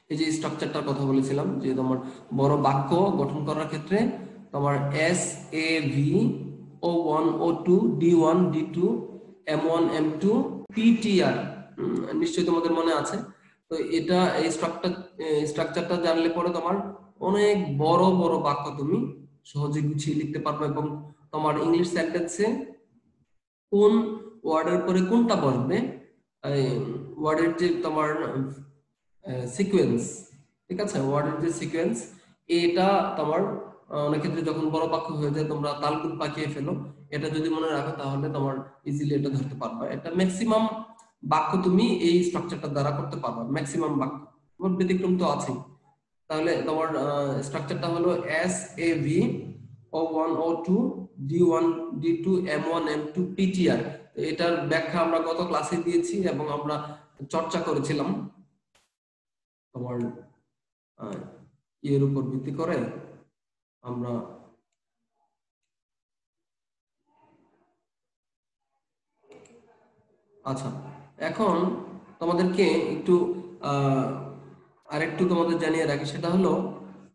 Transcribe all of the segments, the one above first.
এই যে স্ট্রাকচারটার কথা বলেছিলাম যে তোমার বড় বাক্য গঠন করার ক্ষেত্রে তোমার S A V O one O two D one D two M one M two PTR নিশ্চয়ই তোমাদের মনে আছে। তো এটা এই স্ট্রাকচারটা জানলে পরে তোমার অনেক বড় বড় বাক্য তুমি সহজে গুছিয়ে লিখতে পারবে এবং তোমার ইংলিশ সেন্টেন্সে কোন ওয়ার্ডের পরে কোনটা বসবে, ওয়ার্ডের যে তোমার সিকোয়েন্স, ঠিক আছে, ওয়ার্ডের যে সিকোয়েন্স এটা তোমার অনেক ক্ষেত্রে যখন বড় বাক্য হয়ে যায় তোমরা তালগুল পাকিয়ে ফেলো, এটা যদি মনে রাখো তাহলে তোমার ইজিলি এটা ধরতে পারবে। এটা ম্যাক্সিমাম বাক্য তুমি এই স্ট্রাকচারটা দ্বারা করতে পারবে, ম্যাক্সিমাম বাক্য, তোমার ব্যতিক্রম তো আছেই। তাহলে তোমার স্ট্রাকচারটা হলো S A V O one O two D one D two M one M two PTR. এটার ব্যাখ্যা আমরা গত ক্লাসে দিয়েছি এবং আমরা চর্চা করেছিলাম তোমার এর উপর ভিত্তি করে আমরা আচ্ছা এখন তোমাদেরকে একটু আরেকটু তোমাদের জানিয়ে রাখি, সেটা হলো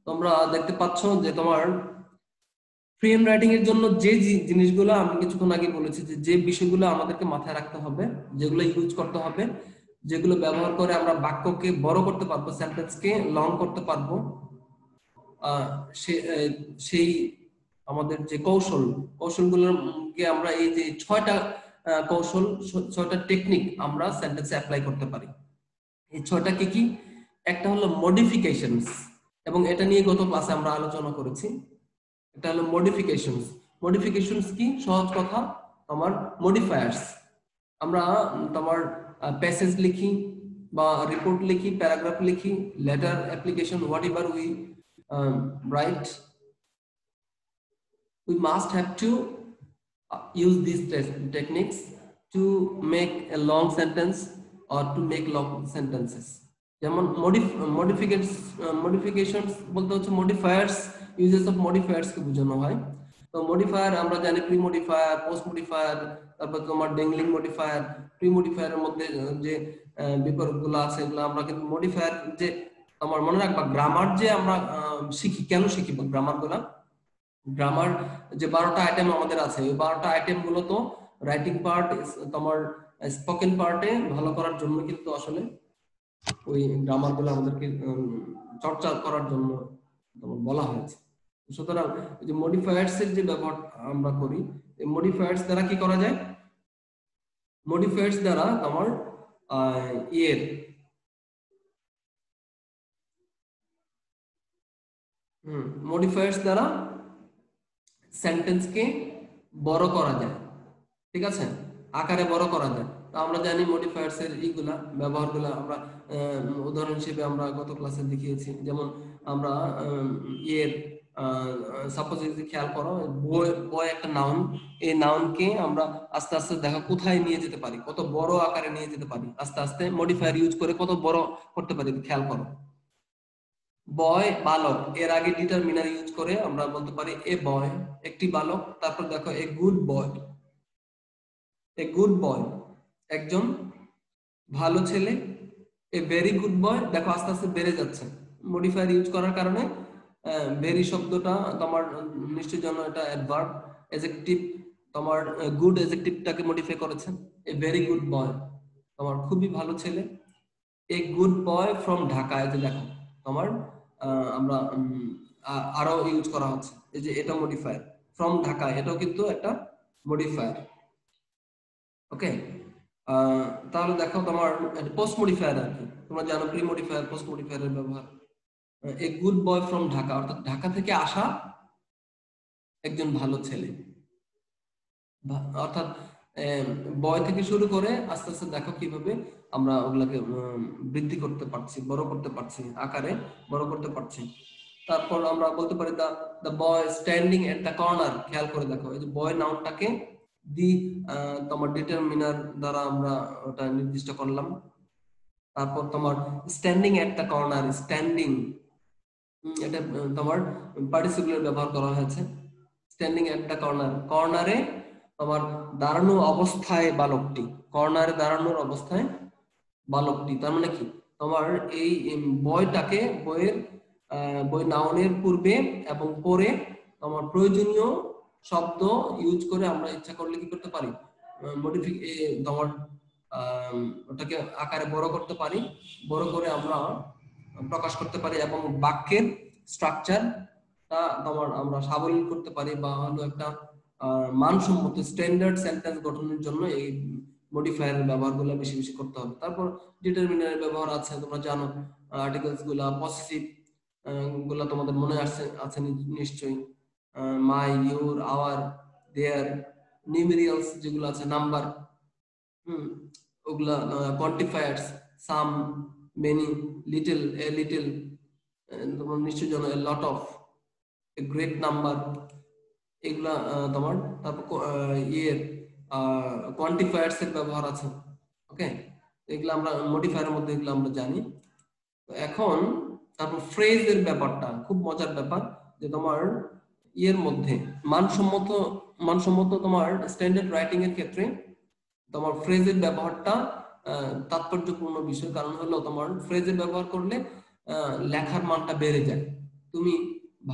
তোমরা দেখতে পাচ্ছ যে তোমার ফ্রি হ্যান্ড রাইটিং এর জন্য যে জিনিসগুলো আমি কিছুক্ষণ আগে বলেছি, যে বিষয়গুলো আমাদেরকে মাথায় রাখতে হবে, যেগুলো ইউজ করতে হবে, যেগুলো ব্যবহার করে আমরা বাক্যকে বড় করতে পারবো, সেন্টেন্সকে লং করতে পারবো, সেই আমাদের যে কৌশলগুলোকে আমরা এই যে 6টা কৌশল, 6টা টেকনিক আমরা সেন্টেন্সে অ্যাপ্লাই করতে পারি। এই 6টা কি কি? একটা হলো মডিফিকেশনস, এবং এটা নিয়ে গত ক্লাসে আমরা আলোচনা করেছি। এটা হলো মডিফিকেশনস। মডিফিকেশনস কি? সহজ কথা, আমার মডিফায়ার্স। আমরা তোমার প্যাসেজ লিখি বা রিপোর্ট লিখি, প্যারাগ্রাফ লিখি, letter, application, what ever we write, we must have to use these techniques to make a long sentence or to make long sentences. যেমন মডিফিকেশনস বলতে হচ্ছে মডিফায়ার্স, ইউজেস অফ মডিফায়ার্স কে বোঝানো হয়। তো মডিফায়ার আমরা জানি প্রি মডিফায়ার, পোস্ট মডিফায়ার, তারপর তোমার ডেংলিং মডিফায়ার। প্রি মডিফায়ারের মধ্যে যে বিপরীতগুলো আছে এগুলো আমরা কিন্তু মডিফায়ার, যে তোমার মনে রাখবা গ্রামার যে আমরা শিখি, কেন শিখি গ্রামার গুলা? গ্রামার যে 12টা আইটেম আমাদের আছে, এই 12টা আইটেম মূলত রাইটিং পার্ট, তোমার স্পোকেন পার্টে ভালো করার জন্য কিন্তু আসলে ওই গ্রামার গুলো আমাদেরকে চর্চা করার জন্য বলা হয়েছে। সুতরাং এই যে মডিফায়ার্স এর যে ব্যবহার আমরা করি, এই মডিফায়ার্স দ্বারা কি করা যায়? মডিফায়ার্স দ্বারা তোমার ইয়ের মডিফায়ার্স দ্বারা সেন্টেন্সকে বড় করা যায়, ঠিক আছে, আকারে বড় করা যায়। তো আমরা জানি মডিফায়ার্স এর এইগুলা ব্যবহারগুলো আমরা উদাহরণ হিসেবে আমরা গত ক্লাসে দেখিয়েছি। যেমন আমরা এর সাপোজ যদি খেয়াল করো, বয় একটা নাউন, এই নাউনকে আমরা আস্তে আস্তে দেখো কোথায় নিয়ে যেতে পারি, কত বড় আকারে নিয়ে যেতে পারি, আস্তে আস্তে মডিফায়ার ইউজ করে কত বড় করতে পারি, খেয়াল করো। বয় বালক, এর আগে ডিটারমিনার ইউজ করে আমরা বলতে পারি এ বয়, একটি বালক। তারপর দেখো a good boy, a good boy, একজন ভালো ছেলে। এ ভেরি গুড বয়, দেখো আস্তে আস্তে বেড়ে যাচ্ছে মডিফায়ার ইউজ করার কারণে। ভেরি শব্দটা তোমার নিশ্চয় জানো এটা অ্যাডভার্ব, অ্যাডজেক্টিভ, তোমার গুড অ্যাডজেক্টিভটাকে মডিফাই করেছে। এ ভেরি গুড বয়, তোমার খুবই ভালো ছেলে। A good boy from Dhaka, এই যে দেখো তোমার আমরা আরো ইউজ করা হচ্ছে, এই যে এটা মডিফায়ার। ফ্রম ঢাকা এটাও কিন্তু একটা মডিফায়ার। ওকে, তাহলে দেখো তোমার পোস্ট মডিফায়ার আর কি, তোমরা জানো প্রি মডিফায়ার, পোস্ট মডিফায়ারের ব্যবহার। A good boy from Dhaka, অর্থাৎ ঢাকা থেকে আসা একজন ভালো ছেলে, অর্থাৎ বয় থেকে শুরু করে আস্তে আস্তে দেখো কিভাবে আমরা ওগুলাকে বৃদ্ধি করতে পারছি, বড় করতে পারছি, আকারে বড় করতে পারছি। তারপর আমরা বলতে পারি দা বয় স্ট্যান্ডিং এট দা কর্নার, খেয়াল করে দেখো এই যে বয় নাউনটাকে দি তোমার ডিটারমিনার দ্বারা আমরা ওটা নির্দিষ্ট করলাম। তারপর তোমার স্ট্যান্ডিং এট দা কর্নার, স্ট্যান্ডিং এটা তোমার পার্টিসিপেল ব্যবহার করা হয়েছে। স্ট্যান্ডিং এট দা কর্নার, কর্নারে তোমার দাঁড়ানো অবস্থায় বালকটি, কর্নারে দাঁড়ানোর অবস্থায় বালকটি, তার মানে কি তোমার এই বইটাকে বই নাউনের পূর্বে এবং পরে তোমার প্রয়োজনীয় শব্দ ইউজ করে আমরা ইচ্ছা করলে কি করতে পারি, তোমার ওটাকে আকারে বড় করতে পারি, বড় করে আমরা প্রকাশ করতে পারি এবং বাক্যের স্ট্রাকচারটা তোমার আমরা সাবলীল করতে পারি, বা হলো একটা মানসম্মত স্ট্যান্ডার্ড সেন্টেন্স গঠনের জন্য এই মডিফায়ারের ব্যবহারগুলো বেশি বেশি করতে হবে। তারপর ডিটারমিনারের ব্যবহার আছে, তোমরা জানো আর্টিকেলস গুলা, পসেসিভ গুলা তোমাদের মনে আছে নিশ্চয়ই, মাই, ইউর, আওয়ার, দেয়ার, নিউমেরিয়ালস যেগুলো আছে নাম্বার, ওগুলা quantifiers, some, many, little, a little, তোমরা নিশ্চয়ই জানো, a lot of, a great number, এগুলা তোমার। তারপর ইয়ের কোয়ান্টিফায়ার্স এর ব্যবহার আছে। ওকে, এগুলো আমরা মডিফায়ারের মধ্যে এগুলো আমরা জানি। তো এখন তারপর ফ্রেজ এর ব্যাপারটা খুব মজার ব্যাপার, যে তোমার ইয়ের মধ্যে মানসম্মত তোমার স্ট্যান্ডার্ড রাইটিং এর ক্ষেত্রে তোমার ফ্রেজের ব্যবহারটা তাৎপর্যপূর্ণ বিষয়। কারণ হলো তোমার ফ্রেজের ব্যবহার করলে লেখার মানটা বেড়ে যায়। তুমি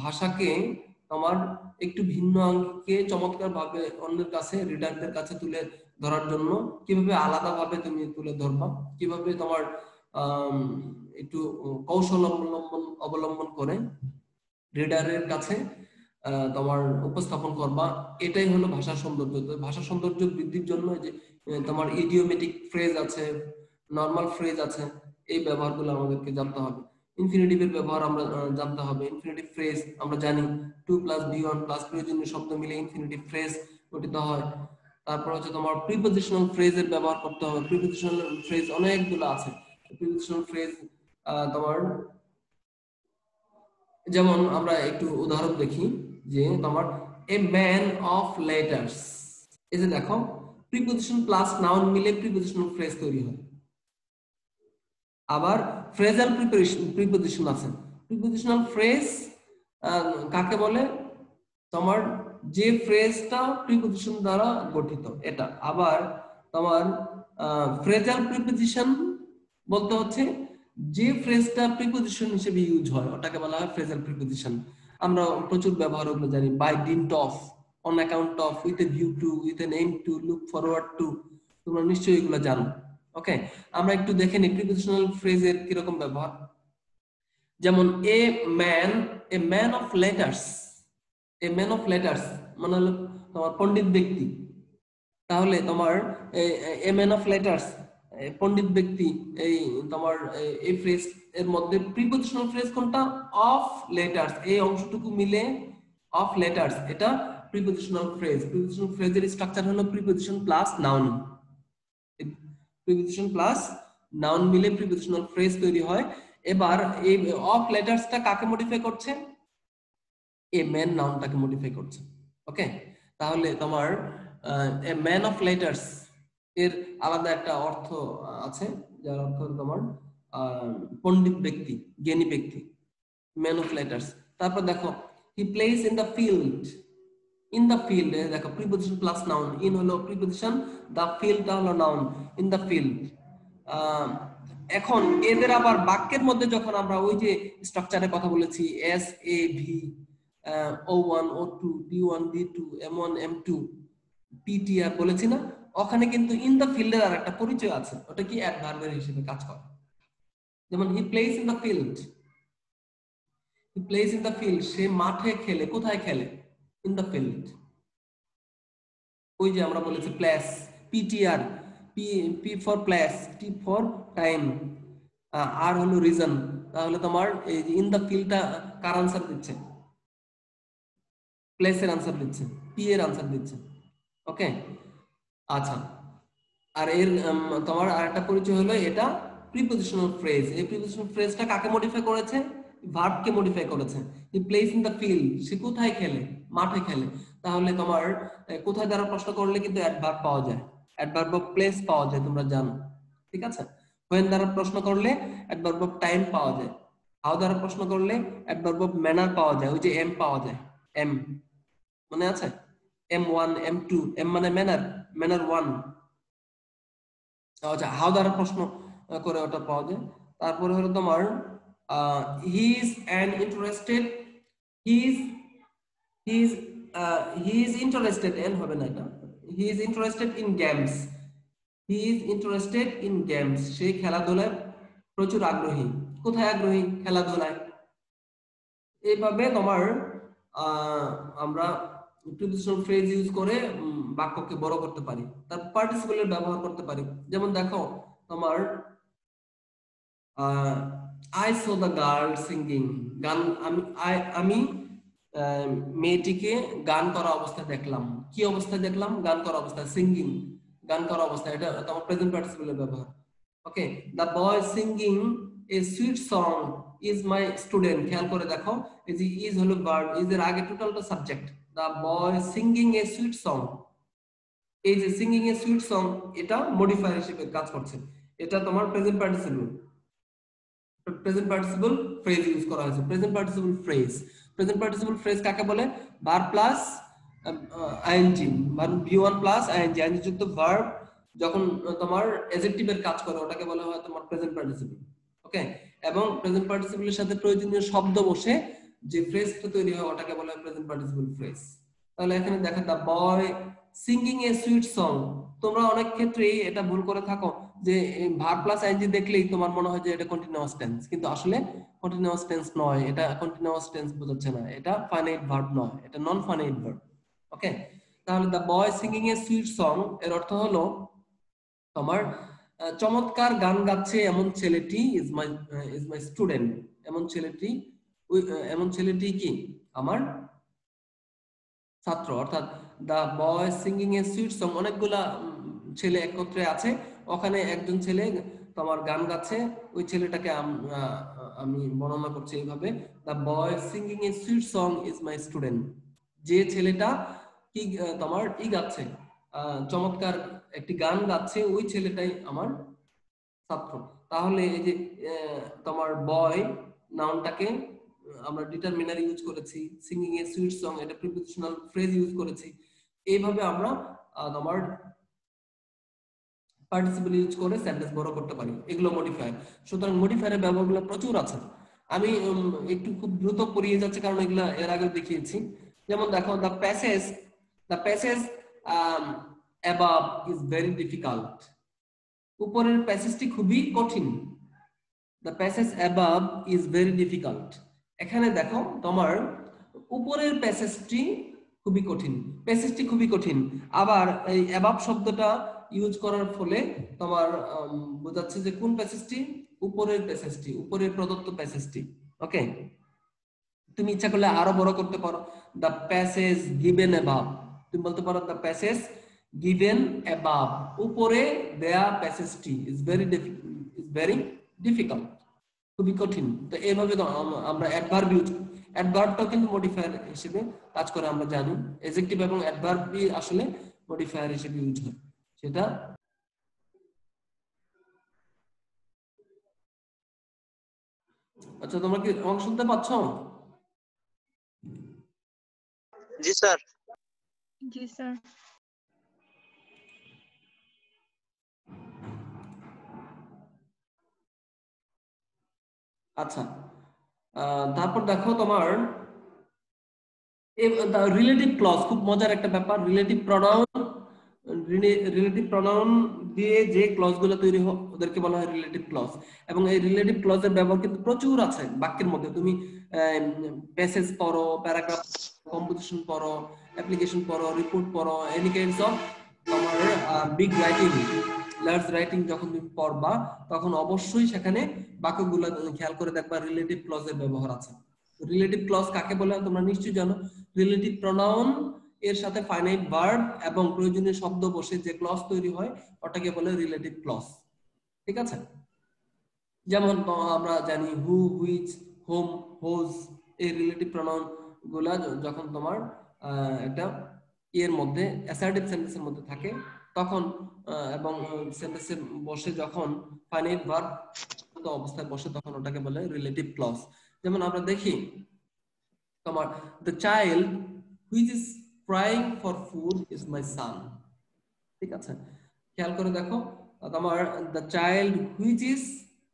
ভাষাকে তোমার একটু ভিন্ন অঙ্কে চমৎকার ভাবে অন্যের কাছে, রিডারদের কাছে তুলে ধরার জন্য কিভাবে আলাদা ভাবে তুমি তুলে ধরবা, কিভাবে তোমার একটু কৌশল অবলম্বন করে রিডারের কাছে তোমার উপস্থাপন করবা, এটাই হলো ভাষার সৌন্দর্য। ভাষার সৌন্দর্য বৃদ্ধির জন্য যে তোমার ইডিওমেটিক ফ্রেজ আছে, নরমাল ফ্রেজ আছে, এই ব্যবহারগুলো আমাদেরকে জানতে হবে। ইনফিনিটিভের ব্যবহার আমরা জানতে হবে। ইনফিনিটিভ ফ্রেজ আমরা জানি 2 + be1 প্লাস প্রয়োজনীয় শব্দ মিলে ইনফিনিটিভ ফ্রেজ গঠিত হয়। তারপর হচ্ছে তোমার প্রিপজিশনাল ফ্রেজের ব্যবহার করতে হবে। প্রিপজিশনাল ফ্রেজ অনেকগুলো আছে। প্রিপজিশনাল ফ্রেজ তোমার যেমন আমরা একটু উদাহরণ দেখি, যে তোমার এ ম্যান অফ লেটার্স, এই যে দেখো প্রিপজিশন প্লাস নাউন মিলে প্রিপজিশনাল ফ্রেজ তৈরি হয়। আবার ফ্রেজাল প্রিপজিশন আছে। প্রিপজিশনাল ফ্রেজ কাকে বলে, তোমার যে ফ্রেজটা প্রিপজিশন দ্বারা গঠিত এটা। আবার তোমার ফ্রেজাল প্রিপজিশন বলতে হচ্ছে যে ফ্রেজটা প্রিপজিশন হিসেবে ইউজ হয় ওটাকে বলা হয় ফ্রেজাল প্রিপজিশন। আমরা প্রচুর ব্যবহার ওগুলো জানি, by dint of, on account of, with a view to, with an aim to, look forward to, তোমরা নিশ্চয়ই এগুলো জানো। ওকে, আমরা একটু দেখে নিই প্রিপজিশনাল ফ্রেজের কিরকম ব্যবহার। যেমন a man of letters, a man of letters মানে হলো তোমার পণ্ডিত ব্যক্তি। তাহলে তোমার এ ম্যান অফ লেটার্স, পণ্ডিত ব্যক্তি, এই তোমার এই ফ্রেজ এর মধ্যে প্রিপজিশনাল ফ্রেজ কোনটা, অফ লেটার্স, এই অংশটুকু মিলে অফ লেটার্স, এটা প্রিপজিশনাল ফ্রেজ। প্রিপজিশনাল ফ্রেজের স্ট্রাকচার হলো preposition plus noun. Preposition plus noun মিলে প্রিপজিশনাল ফ্রেজ তৈরি হয়। এবার এই অফ লেটার্সটা কাকে মডিফাই করছে, এ ম্যান নাউনটাকে মডিফাই করছে। ওকে, তাহলে তোমার এ ম্যান অফ লেটার্স এর আলাদা একটা অর্থ আছে, যার অর্থ তোমার পণ্ডিত ব্যক্তি, জ্ঞানী ব্যক্তি, ম্যান অফ লেটার্স। তারপর দেখো হি plays in the field, in the field দেখো প্রিপজিশন প্লাস নাউন, ইন হলো প্রিপজিশন, দ্য ফিল্ডটা হলো নাউন, ইন দ্য ফিল্ড। এখন এদের আবার বাক্যের মধ্যে যখন আমরা ওই যে স্ট্রাকচারের কথা বলেছি, S A V, O1 O2 D1 D2 M1 M2 PTR বলেছি না, ওখানে কিন্তু ইন দ্য ফিল্ডের আর একটা পরিচয় আছে, ওটা কি অ্যাডভার্বের হিসেবে কাজ করে। যেমন he plays in the field, he plays in the field, সে মাঠে খেলে, কোথায় খেলে, ইন দ্য ফিল্ড। ওই যে আমরা বলেছি place, PTR, P for place, T for time, আর হলো রিজন। তাহলে তোমার এই যে ইন দ্য ফিল্ডটা কার আনসার দিচ্ছে, প্লেসের আনসার দিচ্ছে, পি এর আনসার দিচ্ছে। ওকে, আচ্ছা। আর এর তোমার আরেকটা পরিচয় হলো এটা প্রিপজিশনাল ফ্রেজ। এই প্রিপজিশনাল ফ্রেজটা কাকে মডিফাই করেছে, ভার্বকে মডিফাই করেছে। He plays in the field, সে কোথায় খেলে, মাঠে খেলে। তাহলে তোমার কোথায় দ্বারা প্রশ্ন করলে কিন্তু অ্যাডভার্ব পাওয়া যায়, অ্যাডভার্ব অফ প্লেস পাওয়া যায়, তোমরা জানো, ঠিক আছে। হোয়েন দ্বারা প্রশ্ন করলে অ্যাডভার্ব অফ টাইম পাওয়া যায়। হাউ দ্বারা প্রশ্ন করলে অ্যাডভার্ব অফ ম্যানার পাওয়া যায়, ওই যে এম পাওয়া যায়, এম মনে আছে, M1 M2, এম মানে ম্যানার, ম্যানার 1। আচ্ছা, হাউ দ্বারা প্রশ্ন করে ওটা পাওয়া যায়, তারপরে হলো তোমার he is an interested, he is he is he is interested an হবে না এটা, he is interested in games, he is interested in games, সে খেলাধুলায় প্রচুর আগ্রহী। কোথায় আগ্রহী? খেলাধুলায়। এইভাবে তোমার আমরা প্রিপোজিশনাল ফ্রেজ ইউজ করে বাক্যকে বড় করতে পারি, তার পার্টিসিপেলের ব্যবহার করতে পারি। যেমন দেখো তোমার I so the girl singing, গান আমি মেয়েটিকে গান করা অবস্থায় দেখলাম। কি অবস্থায় দেখলাম? গান করা অবস্থায়, সিঙ্গিং, গান করা অবস্থায়, এটা তোমার প্রেজেন্ট পার্টিসিপেলের ব্যবহার। Okay, the boy singing a sweet song is my student. খেয়াল করে দেখো, এই যে ইজ হলো ভার্ব, ইজ এর আগে টোটালটা subject. The boy singing a sweet song, এই যে সিঙ্গিং এ সুইট সং, এটা মডিফায়ার হিসেবে কাজ করছে, এটা তোমার present participle, present participle phrase use করা হয়েছে। Present participle phrase, present participle phrase কাকে বলে? Verb plus ING, verb V1 plus ING, ING যুক্ত ভার্ব যখন তোমার অ্যাডজেক্টিভের কাজ করে ওটাকে বলা হয় তোমার প্রেজেন্ট পার্টিসিপল। ওকে, এবং প্রেজেন্ট পার্টিসিপলের সাথে প্রয়োজনীয় শব্দ বসে যে ফ্রেজটা তৈরি হয় ওটাকে বলা হয় প্রেজেন্ট পার্টিসিপল ফ্রেজ। তাহলে এখানে দেখো দা boy singing a sweet song, তোমরা অনেক ক্ষেত্রেই এটা ভুল করে থাকো যে ভার্ব প্লাস আইএনজি দেখলেই তোমার মনে হয় যে এটা কন্টিনিউয়াস টেন্স, কিন্তু আসলে কন্টিনিউয়াস টেন্স নয়, এটা কন্টিনিউয়াস টেন্স বোঝাচ্ছে না, এটা ফাইনাইট ভার্ব নয়, এটা নন ফাইনাইট ভার্ব। ওকে, তাহলে the boy singing a sweet song এর অর্থ হলো তোমার চমৎকার গান গাচ্ছে এমন ছেলেটি ইজ মাই স্টুডেন্ট, এমন ছেলেটি এমন ছেলেটি কি? আমার ছাত্র। অর্থাৎ দা boy singing a sweet song, অনেকগুলা ছেলে একত্রে আছে, ওখানে একজন ছেলে তোমার গান গাচ্ছে, ওই ছেলেটাকে আমি বর্ণনা করছি এইভাবে, the boy singing a sweet song is my student, যে ছেলেটা কি তোমার গাচ্ছে, চমৎকার একটি গান গাচ্ছে, ওই ছেলেটাই আমার ছাত্র। তাহলে এই যে তোমার বয় নাউনটাকে আমরা ডিটারমিনার ইউজ করেছি, সিঙ্গিং এ সুইট সং এটা প্রিপোজিশনাল ফ্রেজ ইউজ করেছি, এইভাবে আমরা তোমার পার্টিসিপল ইউজ করে সেন্টেন্স বড় করতে পারি, এগুলো মডিফায়ার। সুতরাং মডিফায়ারের ব্যবহারগুলো প্রচুর আছে, আমি একটু খুব দ্রুত পড়িয়ে যাচ্ছি কারণ এগুলো এর আগে দেখিয়েছি। যেমন দেখো the passage above is very difficult, উপরের প্যাসেজটি খুবই কঠিন। The passage above is very difficult, এখানে দেখো তোমার উপরের প্যাসেজটি খুবই কঠিন, প্যাসেজটি খুবই কঠিন, আবার এই অ্যাবাভ শব্দটা ইউজ করার ফলে তোমার বোঝাচ্ছে যে কোন প্যাসেজটি? উপরের প্যাসেজটি, উপরের প্রদত্ত প্যাসেজটি। ওকে, তুমি ইচ্ছা করলে আরো বড় করতে পারো, দ্য প্যাসেজ গিভেন অ্যাবাভ, তুমি বলতে পারো দ্য প্যাসেজ গিভেন অ্যাবাভ, উপরে দেয়া প্যাসেজটি ইজ ভেরি ডিফিকাল্ট, খুবই কঠিন। তো এইভাবে আমরা অ্যাডভার্ব ইউজ, অ্যাডভার্বটাও কিন্তু মডিফায়ার হিসেবে কাজ করে, আমরা জানি অ্যাডজেক্টিভ এবং অ্যাডভার্বই আসলে মডিফায়ার হিসেবে ইউজ হয় সেটা। আচ্ছা, তোমরা কি আমাকে শুনতে পাচ্ছ? জি স্যার। জি স্যার। আচ্ছা, তারপর দেখো তোমার রিলেটিভ ক্লজ, খুব মজার একটা ব্যাপার। রিলেটিভ প্রনাউন দিয়ে যে ক্লজ গুলো তৈরি হয় ওদেরকে বলা হয় রিলেটিভ ক্লজ, এবং এই রিলেটিভ ক্লজের ব্যবহার কিন্তু প্রচুর আছে বাক্যের মধ্যে। তুমি প্যাসেজ পড়ো, প্যারাগ্রাফ, কম্পোজিশন পড়ো, অ্যাপ্লিকেশন পড়ো, রিপোর্ট পড়ো, এনি কাইন্ডস অফ তোমার বিগ রাইটিং, লার্জ রাইটিং যখন তুমি পড়বা তখন অবশ্যই সেখানে বাক্যগুলো খেয়াল করে দেখবা রিলেটিভ ক্লজের ব্যবহার আছে। রিলেটিভ ক্লজ কাকে বলে তোমরা নিশ্চয়ই জানো, রিলেটিভ প্রনাউন এর সাথে ফাইনাইট ভার্ব এবং প্রয়োজনীয় শব্দ বসে যে ক্লজ তৈরি হয় ওটাকে বলে রিলেটিভ ক্লজ। ঠিক আছে, যেমন আমরা জানি হু, হুইচ, হোম, হোজ, এই রিলেটিভ প্রনাউন গুলা যখন তোমার একটা এর মধ্যে অ্যাসার্টিভ সেন্টেন্সের মধ্যে থাকে তখন এবং সেন্টেন্সের বসে যখন ফাইনাইট ভার্ব অবস্থায় বসে তখন ওটাকে বলে রিলেটিভ ক্লজ। যেমন আমরা দেখি তোমার the child which is crying for food is my son, ঠিক আছে, খেয়াল করে দেখো তোমার the child which is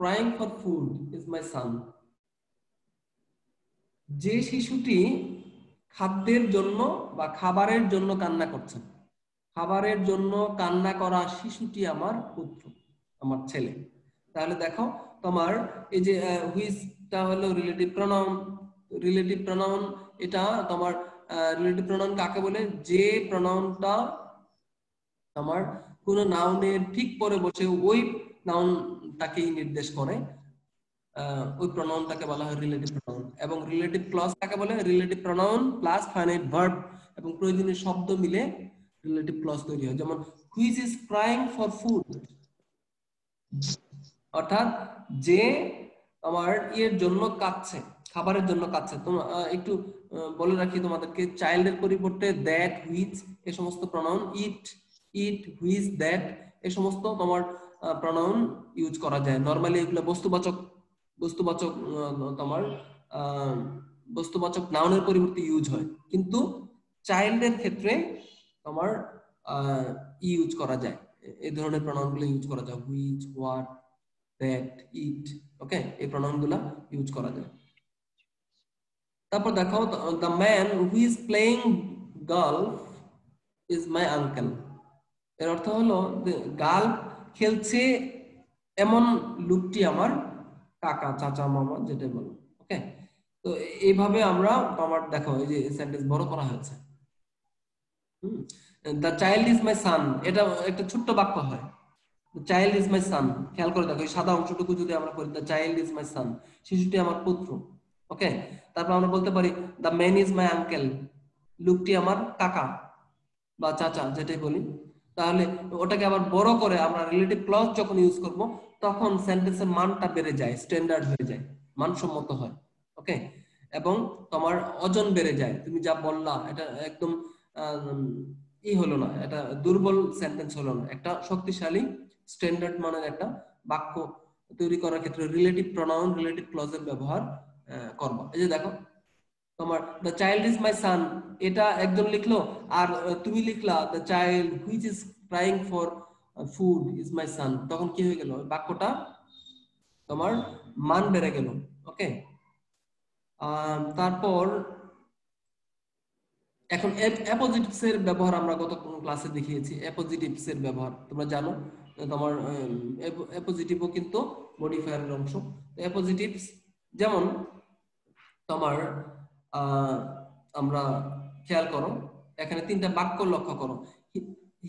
crying for food is my son. যে শিশুটি খাদ্যের জন্য বা খাবারের জন্য কান্না করছে, খাবারের জন্য কান্না করা শিশুটি আমার পুত্র, আমার ছেলে। তাহলে দেখো তোমার এই যে হুইচটা হলো রিলেটিভ প্রনাউন। রিলেটিভ প্রনাউন এটা তোমার রিলেটিভ প্রনাউন কাকে বলে? যে প্রনাউনটা তোমার কোন নাউনের ঠিক পরে বসে ওই নাউনটাকেই নির্দেশ করে, ওই প্রনাউনটাকে বলা হয় রিলেটিভ প্রনাউন। এবং রিলেটিভ ক্লজ কাকে বলে? Relative pronoun plus finite verb এবং প্রয়োজনীয় শব্দ মিলে রিলেটিভ ক্লজ তৈরি হয়। যেমন which is crying for food, অর্থাৎ যে আমার ইয়ের জন্য কাঁদছে, খাবারের জন্য কাঁদছে। তোমরা একটু বলে রাখি তোমাদেরকে, চাইল্ডের পরিবর্তে দ্যাট, হুইচ এই সমস্ত pronoun, it, it, which, that এই সমস্ত তোমার প্রনাউন ইউজ করা যায়। নরমালি এগুলো বস্তুবাচক তোমার বস্তুবাচক নাউনের পরিবর্তে ইউজ হয়, কিন্তু চাইল্ডের ক্ষেত্রে তোমার ইউজ করা যায়, এই ধরনের প্রনাউনগুলো ইউজ করা যায়, হুইচ, হোয়াট, দ্যাট, ইট। ওকে, এই প্রনাউনগুলো ইউজ করা যায়। তারপর দেখো, the man who is playing golf is my uncle. এর অর্থ হলো গলফ খেলছে এমন লোকটি আমার কাকা, চাচা, মামা, যেটা বলো। ওকে, তো এইভাবে আমরা তোমার দেখো এই যে সেন্টেন্স বড় করা হয়েছে। The child is my son, এটা একটা ছোট্ট বাক্য হয়। চাইল্ড ইজ মাই সান, খেয়াল করে দেখো এই সাদা অংশটুকু যদি আমরা করি, দ্য চাইল্ড ইজ মাই সান, শিশুটি আমার পুত্র। ওকে, তারপর আমরা বলতে পারি the man is my uncle, লোকটি আমার কাকা বা চাচা, যেটাই বলি। তাহলে ওটাকে আবার বড় করে আমরা রিলেটিভ ক্লজ যখন ইউজ করব, তখন সেন্টেন্সের মানটা বেড়ে যায়, স্ট্যান্ডার্ড হয়ে যায়, মানসম্মত হয়। ওকে, এবং তোমার ওজন বেড়ে যায়। তুমি যা বললা এটা একদম হলো না, এটা দুর্বল সেন্টেন্স হলো না, একটা শক্তিশালী স্ট্যান্ডার্ড মানের একটা বাক্য তৈরি করার ক্ষেত্রে রিলেটিভ প্রনাউন, রিলেটিভ ক্লজের ব্যবহার করবা। এই যে দেখো তোমার the child is my son, এটা একজন লিখলো, আর তুমি লিখলা the child which is crying for food is my son, তখন কি হয়ে গেল? বাক্যটা তোমার মান বেড়ে গেল। ওকে, তারপর এখন অ্যাপোজিটিভস এর ব্যবহার আমরা গত ক্লাসে দেখিয়েছি। অ্যাপোজিটিভস এর ব্যবহার তোমরা জানো, তোমার অ্যাপোজিটিভও কিন্তু মডিফায়ারের অংশ। অ্যাপোজিটিভস যেমন তোমার আমরা খেয়াল করো, এখানে তিনটা বাক্য লক্ষ্য করো।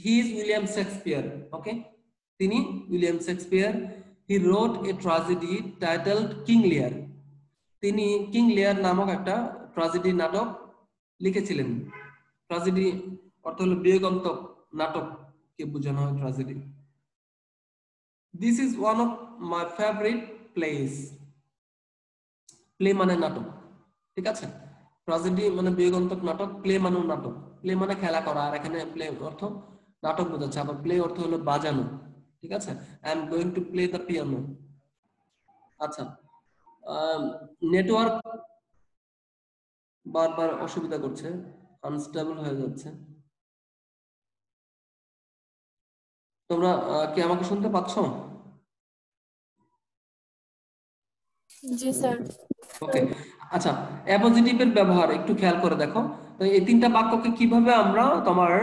He is William Shakespeare. Okay, তিনি William Shakespeare. He wrote a tragedy titled King Lear, তিনি কিং লিয়ার নামক একটা ট্র্যাজেডি নাটক লিখেছিলেন। ট্র্যাজেডি অর্থ হলো বিয়োগান্তক নাটক কে বোঝানো হয় tragedy. This is one of my favourite place, play মানে নাটক, ঠিক আছে? ট্র্যাজেডি মানে বিয়োগান্তক নাটক, প্লে মানে নাটক, প্লে মানে খেলা করা, আর এখানে প্লে অর্থ নাটক বোঝাচ্ছে। আবার প্লে অর্থ হলো বাজানো, ঠিক আছে? I am going to play the piano. আচ্ছা, নেটওয়ার্ক বারবার অসুবিধা করছে, আনস্টেবল হয়ে যাচ্ছে। তোমরা কি আমাকে শুনতে পাচ্ছ? জি স্যার। ওকে, আচ্ছা, অ্যাপোজিটিভের ব্যবহার একটু খেয়াল করে দেখো। তো এই তিনটা বাক্যকে কিভাবে আমরা তোমার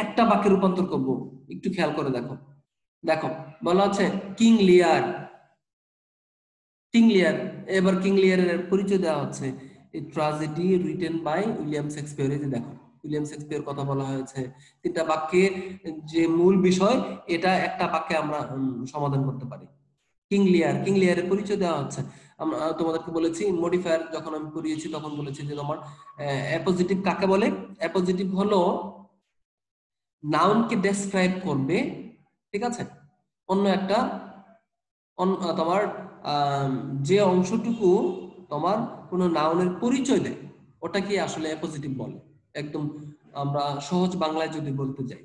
একটা বাক্যে রূপান্তর করব একটু খেয়াল করে দেখো। দেখো বলা আছে কিং লিয়ার, কিং লিয়ার। এবার কিং লিয়ারের পরিচয় দেওয়া হচ্ছে, এই tragedy written by William Shakespeare. এই যে দেখো উইলিয়াম শেক্সপিয়ার কথা বলা হয়েছে, তিনটা বাক্যে যে মূল বিষয় এটা একটা বাক্যে আমরা সমাধান করতে পারি। কিং লিয়ার, কিং লিয়ারের পরিচয় দেওয়া হচ্ছে। আমরা তোমাদেরকে বলেছি মডিফায়ার যখন আমি পড়িয়েছি তখন বলেছি যে তোমার অ্যাপোজিটিভ কাকে বলে? অ্যাপোজিটিভ হলো নাউনকে ডেসক্রাইব করবে, ঠিক আছে, অন্য একটা তোমার যে অংশটুকু তোমার কোনো নাউনের পরিচয় দেয় ওটাকে আসলে অ্যাপোজিটিভ বলে। একদম আমরা সহজ বাংলায় যদি বলতে যাই,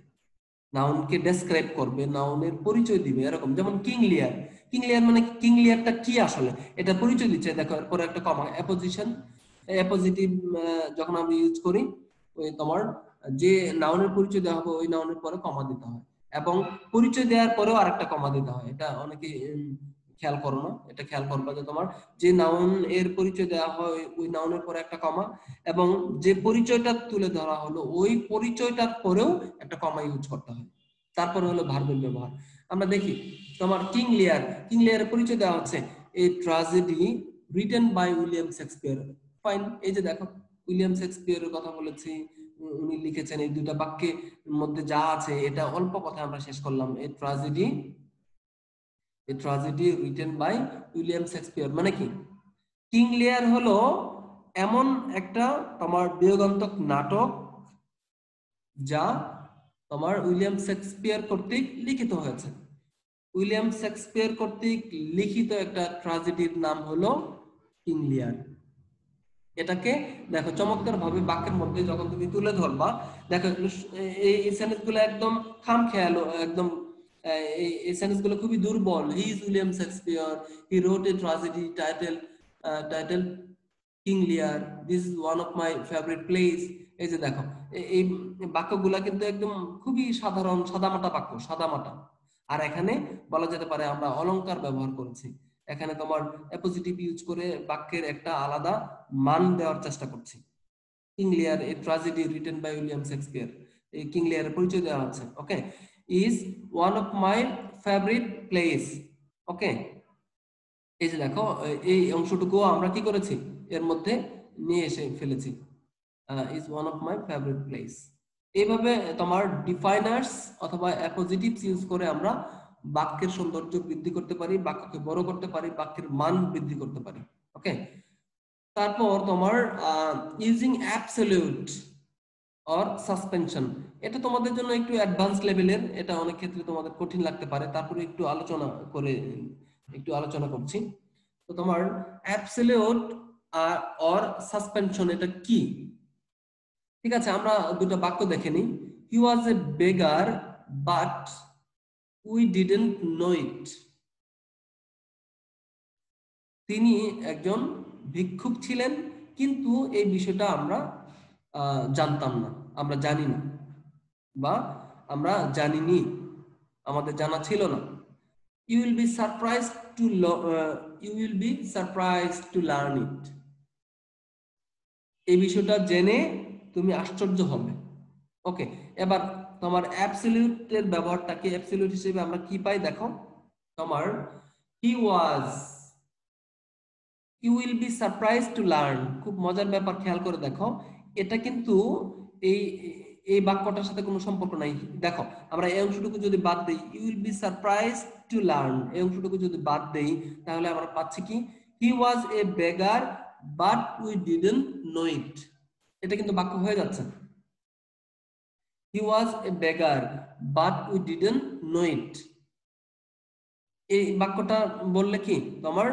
নাউনকে ডেসক্রাইব করবে, নাউনের পরিচয় দিবে, এরকম। যেমন কিং লিয়ার, কিং লিয়ার মানে কিং লিয়ারটা কি আসলে এটা পরিচয় দিচ্ছে। দেখো এরপরে একটা কমা, অ্যাপোজিশন, অ্যাপোজিটিভ যখন আমরা ইউজ করি ওই তোমার যে নাউনের পরিচয় দেওয়া হবে ওই নাউনের পরে কমা দিতে হয়, এবং পরিচয় দেওয়ার পরেও আরেকটা কমা দিতে হয়। এটা অনেকে খেয়াল করো না, এটা খেয়াল করবা যে তোমার যে নাউন এর পরিচয় দেওয়া হয় ওই নাউনের পরে একটা কমা, এবং যে পরিচয়টা তুলে ধরা হলো ওই পরিচয়টার পরেও একটা কমা ইউজ করতে হয়। তারপরে হলো ভার্বের ব্যবহার। আমরা দেখি তোমার কিং লিয়ারের পরিচয় দেওয়া হচ্ছে a tragedy written by William Shakespeare. Fine, এই যে দেখো উইলিয়াম শেক্সপিয়ারের কথা বলেছি, উনি লিখেছেন। এই দুইটা বাক্যের মধ্যে যা আছে এটা অল্প কথা আমরা শেষ করলাম। A tragedy written by William Shakespeare মানে কি? কিং লিয়ার হলো এমন একটা তোমার বিয়োগান্তক নাটক যা তোমার উইলিয়াম শেক্সপিয়ার কর্তৃক লিখিত হয়েছে। উইলিয়াম শেক্সপিয়ার কর্তৃক লিখিত একটা ট্র্যাজেডির নাম হলো কিং লিয়ার। এটাকে দেখো চমৎকার ভাবে বাক্যের মধ্যে যখন তুমি তুলে ধরবা, দেখো এই সেন্টেন্স গুলো একদম খামখেয়াল, একদম এই সেন্টেন্স গুলো খুবই দুর্বল। He is William Shakespeare, he wrote a tragedy title King Lear, this is one of my favourite plays. এই যে দেখো এই বাক্যগুলা কিন্তু একদম খুবই সাধারণ সাদামাটা বাক্য, সাদামাটা। আর এখানে বলা যেতে পারে আমরা অলংকার ব্যবহার করেছি। এখানে তোমার অ্যাপোজিটিভ ইউজ করে বাক্যের একটা আলাদা মান দেওয়ার চেষ্টা করছি। King Lear a tragedy written by William Shakespeare, এই কিং লিয়ারের পরিচয় দেওয়া হচ্ছে। Okay, is one of my favourite plays. Okay, এই যে দেখো এই অংশটুকু আমরা কি করেছি এর মধ্যে নিয়ে এসে ফেলেছি, is one of my favourite place. এইভাবে তোমার ডিফাইনার্স অথবা অ্যাপোজিটিভস ইউজ করে আমরা বাক্যের সৌন্দর্য বৃদ্ধি করতে পারি, বাক্যকে বড় করতে পারি, বাক্যের মান বৃদ্ধি করতে পারি। ওকে, তারপর তোমার ইউজিং অ্যাবসলিউট অর সাসপেনশন, এটা তোমাদের জন্য একটু অ্যাডভান্স লেভেলের, এটা অনেক ক্ষেত্রে তোমাদের কঠিন লাগতে পারে, তারপরে একটু আলোচনা করছি। তো তোমার অ্যাবসলিউট অর সাসপেনশন এটা কি? ঠিক আছে, আমরা দুটো বাক্য দেখে নিই। হি was a beggar but we didn't know ইট। তিনি একজন ভিক্ষুক ছিলেন, কিন্তু এই বিষয়টা আমরা জানতাম না, আমরা জানি না, বা আমরা জানিনি, আমাদের জানা ছিল না। You will be surprised to learn it. এই বিষয়টা জেনে তুমি আশ্চর্য হবে। ওকে, এবার তোমার অ্যাবসলিউটের ব্যবহারটাকে অ্যাবসলিউট হিসেবে আমরা কি পাই দেখো, তোমার he was, you will be surprised to learn. খুব মজার ব্যাপার, খেয়াল করে দেখো, এটা কিন্তু এই এই বাক্যটার সাথে কোনো সম্পর্ক নাই। দেখো আমরা এই অংশটুকু যদি বাদ দেই, you will be surprised to learn, এই অংশটুকু যদি বাদ দেই তাহলে আমরা পাচ্ছি কি, he was a beggar but we didn't know it. এটা কিন্তু বাক্য হয়ে যাচ্ছে। He was a beggar but we didn't know it. এই বাক্যটা বললে কি তোমার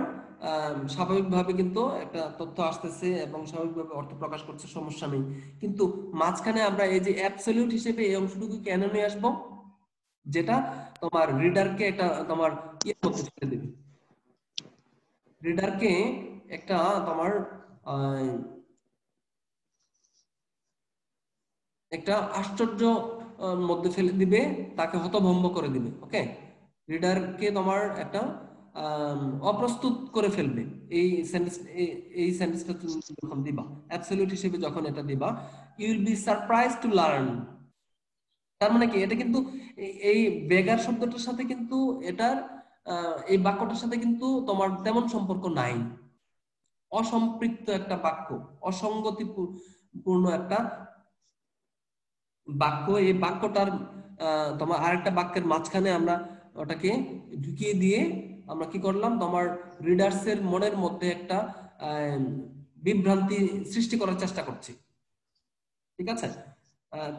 স্বাভাবিকভাবে কিন্তু একটা তথ্য আসতেছে এবং স্বাভাবিকভাবে অর্থ প্রকাশ করছে, সমস্যা নেই। কিন্তু মাঝখানে আমরা এই যে অ্যাবসলিউট হিসেবে এই অংশটুকু কেন নিয়ে আসবো, যেটা তোমার রিডারকে একটা তোমার ইয়ে করতে ফেলে দেবে, রিডারকে একটা তোমার একটা আশ্চর্য মধ্যে ফেলে দিবে, তাকে হতভম্ব করে দিবে। ওকে, রিডারকে তোমার একটা অপ্রস্তুত করে ফেলবে। এই সেন্টেন্সটা তুমি যখন দিবা অ্যাবসলিউট হিসেবে, যখন এটা দিবা, you will be surprised to learn, তার মানে কি এটা কিন্তু এই বেগার শব্দটার সাথে কিন্তু এটার এই বাক্যটার সাথে কিন্তু তোমার তেমন সম্পর্ক নাই, অসম্পৃক্ত একটা বাক্য, অসঙ্গতিপূর্ণ একটা বাক্য। এই বাক্যটার তোমার আরেকটা বাক্যের মাঝখানে আমরা ওটাকে ঢুকিয়ে দিয়ে আমরা কি করলাম, তোমার রিডার্সের মনের মধ্যে একটা বিভ্রান্তি সৃষ্টি করার চেষ্টা করছি। ঠিক আছে,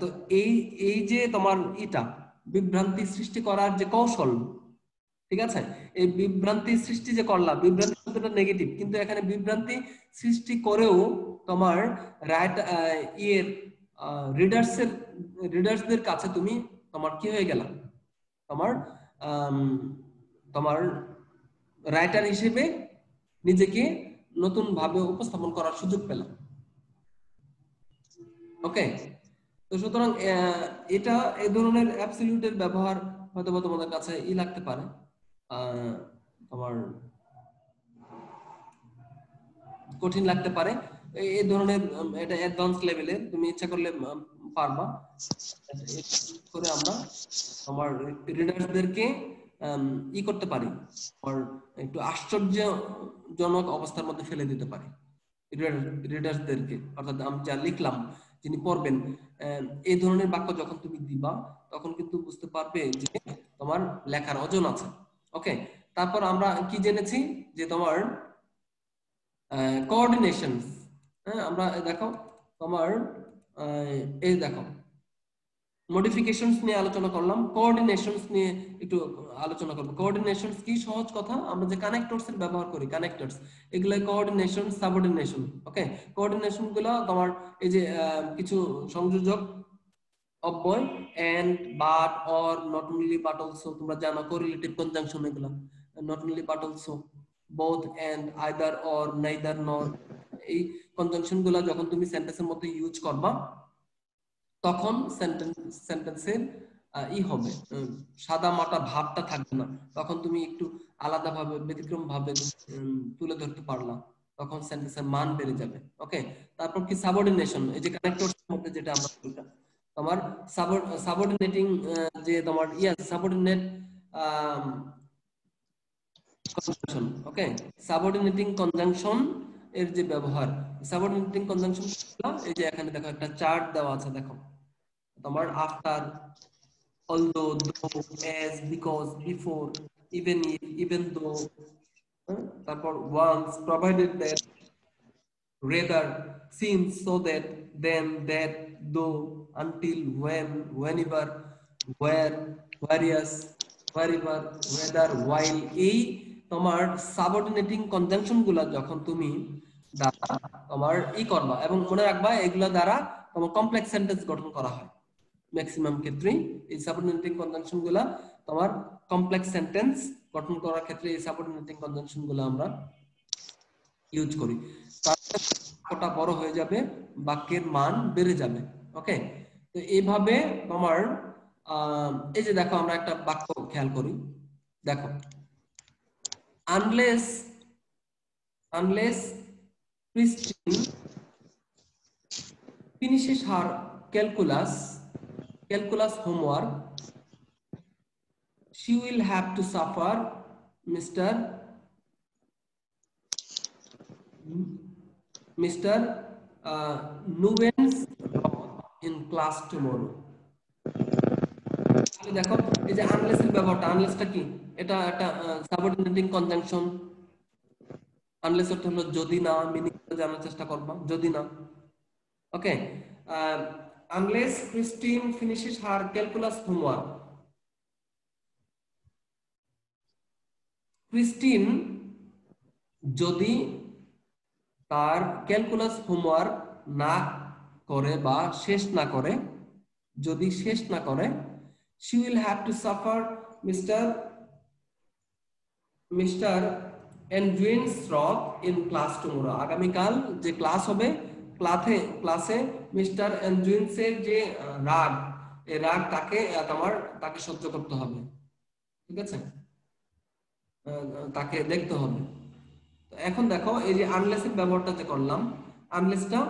তো এই এই যে তোমার বিভ্রান্তি সৃষ্টি করার যে কৌশল, ঠিক আছে, এই বিভ্রান্তি সৃষ্টি যে করলাম, বিভ্রান্তি শব্দটা নেগেটিভ, কিন্তু এখানে বিভ্রান্তি সৃষ্টি করেও তোমার রাইট ইয়ের রিডার্সদের কাছে তুমি তোমার কি হয়ে গেলাম, তোমার তোমার রাইটার হিসেবে নিজেকে নতুন ভাবে উপস্থাপন করার সুযোগ পেলাম। ওকে, তো সুতরাং এটা এই ধরনের অ্যাবসলিউটের ব্যবহার হয়তো তোমাদের কাছে লাগতে পারে। তোমার কঠিন লাগতে পারে, এই ধরনের এটা অ্যাডভান্স লেভেলের, তুমি ইচ্ছা করলে পারবা। করে আমরা আমার রিডারদেরকে ই করতে পারি, আর একটু আশ্চর্যজনক অবস্থার মধ্যে ফেলে দিতে পারি রিডারদেরকে। অর্থাৎ আমি যা লিখলাম, যিনি পড়বেন, এই ধরনের বাক্য যখন তুমি দিবা তখন কিন্তু বুঝতে পারবে যে তোমার লেখার ওজন আছে। ওকে, তারপর আমরা কি জেনেছি যে তোমার কোঅর্ডিনেশন। হ্যাঁ, আমরা দেখো তোমার এই দেখো মডিফিকেশনস নিয়ে আলোচনা করলাম, কোঅর্ডিনেশনস নিয়ে একটু আলোচনা করব। কোঅর্ডিনেশনস কি? সহজ কথা, আমরা যে কানেক্টরস এর ব্যবহার করি, কানেক্টরস, এগুলো কোঅর্ডিনেশন, সাবঅর্ডিনেশন। ওকে, কোঅর্ডিনেশন গুলো তোমার এই যে কিছু সংযোজক অব্যয়, and, but, or, not only but also, তোমরা জানো কোরিলেটিভ কনজাংশন, এগুলো not only but also, both and, either or, neither nor, এই কনজাংশন গুলো যখন তুমি সেন্টেন্সের মধ্যে ইউজ করবা তখন সেন্টেন্সের ই হবে, সাদা মাটা ভাবটা থাকবে না, তখন তুমি একটু আলাদা ভাবে, ব্যতিক্রম ভাবে তুলে ধরতে পারলা, তখন সেন্টেন্সের মান বেড়ে যাবে। ওকে, তারপর কি? সাবঅর্ডিনেশন, এই যে কানেক্টরস এর মধ্যে যেটা আমরা বললাম, তোমার সাবঅর্ডিনেটিং, যে তোমার সাবঅর্ডিনেট কনজাংশন। ওকে, সাবঅর্ডিনেটিং কনজাংশন এর যে ব্যবহার, সাবঅর্ডিনেটিং কনজাংশন, এই যে এখানে দেখো একটা চার্ট দেওয়া আছে, দেখো তোমার after, although, though, as, because, before, even if, even though, তারপর once, provided that, rather, since, so that, then, that, though, until, when, whenever, where, whereas, wherever, whether, while, এই তোমার সাবঅর্ডিনেটিং কনজাংশন গুলা যখন তুমি দ্বারা তোমার ই করবা, এবং মনে রাখবা এগুলা দ্বারা তোমার কমপ্লেক্স সেন্টেন্স গঠন করা হয়। ম্যাক্সিমাম ক্ষেত্রেই এই সাবঅর্ডিনেটিং কনজাংশন গুলা তোমার কমপ্লেক্স সেন্টেন্স গঠন করার ক্ষেত্রে এই সাবঅর্ডিনেটিং কনজাংশন গুলা আমরা ইউজ করি। তারপরে বাক্যটা বড় হয়ে যাবে, বাক্যের মান বেড়ে যাবে। ওকে, তো এইভাবে তোমার এই যে দেখো আমরা একটা বাক্য খেয়াল করি, দেখো unless Christine finishes her calculus homework, she will have to suffer Mr. Nuben's wrath in class tomorrow. দেখো এই যে আনলেস এর ব্যবহারটা, আনলেসটা কি? এটা একটা সাবঅর্ডিনেটিং কনজাংশন। আনলেস অর্থ হলো যদি না, মিনিং জানার চেষ্টা করবা, যদি না। Okay, unless Christine finishes her calculus homework, Christine যদি তার ক্যালকুলাস হোমওয়ার্ক না করে বা শেষ না করে, যদি শেষ না করে, she will have to suffer Mr. Andrews wrath in class tomorrow. আগামীকাল যে ক্লাস হবে, ক্লাসে মিস্টার অ্যান্ড্রিউস এর যে রাগ, এই রাগ তাকে সহ্য করতে হবে। ঠিক আছে, তাকে দেখতে হবে। এখন দেখো এই যে আনলেস এর ব্যবহারটা যে করলাম, আনলেসটা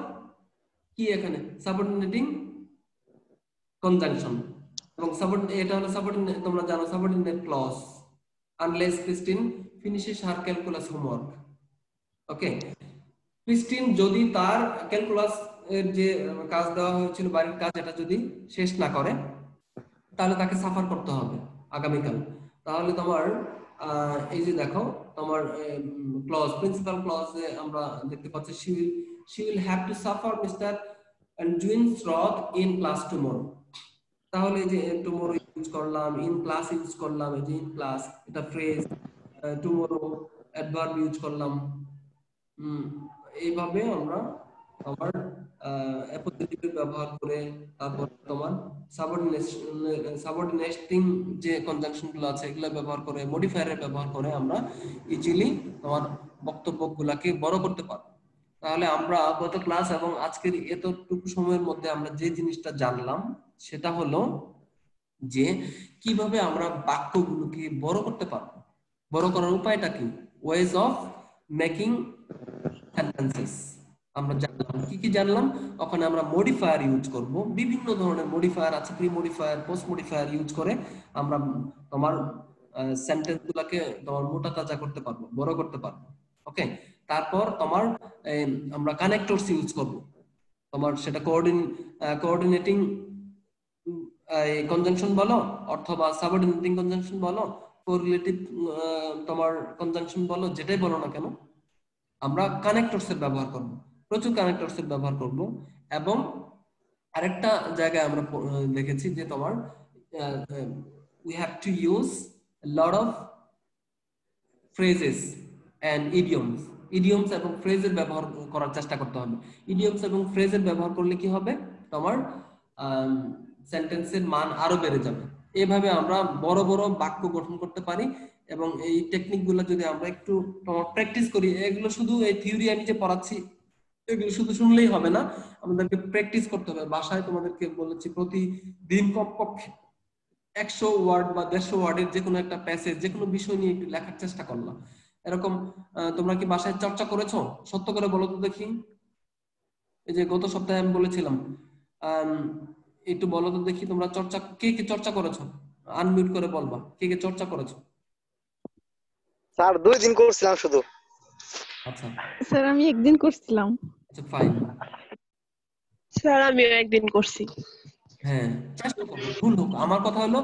কি? এখানে সাবঅর্ডিনেটিং কনজাংশন, এবং এটা হলো সাবঅর্ডিনেট, তোমরা জানো subordinate clause. Unless Christine finishes her calculus homework. Okay, Christine যদি তার ক্যালকুলাস এর যে কাজ দেওয়া হয়েছিল, বাড়ির কাজ, এটা যদি শেষ না করে, তাহলে তাকে সাফার করতে হবে আগামীকাল। তাহলে তোমার এই যে দেখো তোমার ক্লজ, প্রিন্সিপাল ক্লজে আমরা দেখতে পাচ্ছি she will have to suffer Mr. Andrews wrath in class tomorrow। তাহলে এই যে tomorrow ইউজ করলাম, in class ইউজ করলাম, এই যে in class এটা ফ্রেজ, tomorrow অ্যাডভার্ব ইউজ করলাম। এইভাবে আমরা আমার অ্যাপোজিটিভ ব্যবহার করে, তারপর তোমার সাবঅর্ডিনেটিং যে কনজাংশন গুলো আছে এগুলো ব্যবহার করে, মডিফায়ারের ব্যবহার করে আমরা ইজিলি তোমার বক্তব্যগুলোকে বড় করতে পারবো। তাহলে আমরা গত ক্লাস এবং আজকের এতটুকু সময়ের মধ্যে আমরা যে জিনিসটা জানলাম সেটা হলো যে কিভাবে আমরা বাক্যগুলোকে বড় করতে পারবো, বড় করার উপায়টা কি? ওয়েজ অফ মেকিং সেন্টেন্সেস আমরা জানলাম। কি কি জানলাম? ওখানে আমরা মডিফায়ার ইউজ করব, বিভিন্ন ধরনের মডিফায়ার আছে, pre modifier, post modifier use করে আমরা তোমার সেন্টেন্স গুলাকে তোমার মোটা তাজা করতে পারবো, বড় করতে পারবো। ওকে, তারপর তোমার আমরা কানেক্টরস ইউজ করব। তোমার সেটা কোঅর্ডিনেটিং কনজাংশন বলো অথবা সাবঅর্ডিনেটিং কনজাংশন বলো, কোরিলেটিভ তোমার কনজাংশন বলো, যেটাই বলো না কেন, আমরা কানেক্টরস এর ব্যবহার করব, প্রচুর কানেক্টরস এর ব্যবহার করব। এবং আরেকটা জায়গায় আমরা দেখেছি যে তোমার we have to use a lot of phrases and idioms এবং ফ্রেজের ব্যবহার করার চেষ্টা করতে হবে। idioms এবং ফ্রেজের ব্যবহার করলে কি হবে? তোমার সেন্টেন্সের মান আরো বেড়ে যাবে। এভাবে আমরা বড় বড় বাক্য গঠন করতে পারি। এবং এই টেকনিকগুলো যদি আমরা একটু তোমার প্র্যাকটিস করি, এগুলো শুধু এই থিওরি আমি যে পড়াচ্ছি এগুলো শুধু শুনলেই হবে না, আমাদেরকে প্র্যাকটিস করতে হবে। বাসায় তোমাদেরকে বলেছি প্রতিদিন কমপক্ষে 100 ওয়ার্ড বা 150 ওয়ার্ডের যে কোনো একটা প্যাসেজ, যে কোনো বিষয় নিয়ে একটু লেখার চেষ্টা করলাম। এরকম তোমরা কি বাসায় চর্চা করেছো? সত্য করে বলো তো দেখি। এই যে গত সপ্তাহে আমি বলেছিলাম, একটু বলো তো দেখি তোমরা চর্চা কে কে চর্চা করেছো? আনমিউট করে বলবা কে কে চর্চা করেছো। স্যার 2 দিন করছিলাম শুধু। আচ্ছা স্যার আমি একদিন করছিলাম। আচ্ছা ফাইন। স্যার আমিও একদিন করছি। হ্যাঁ, চেষ্টা করবো, ভুল হোক। আমার কথা হলো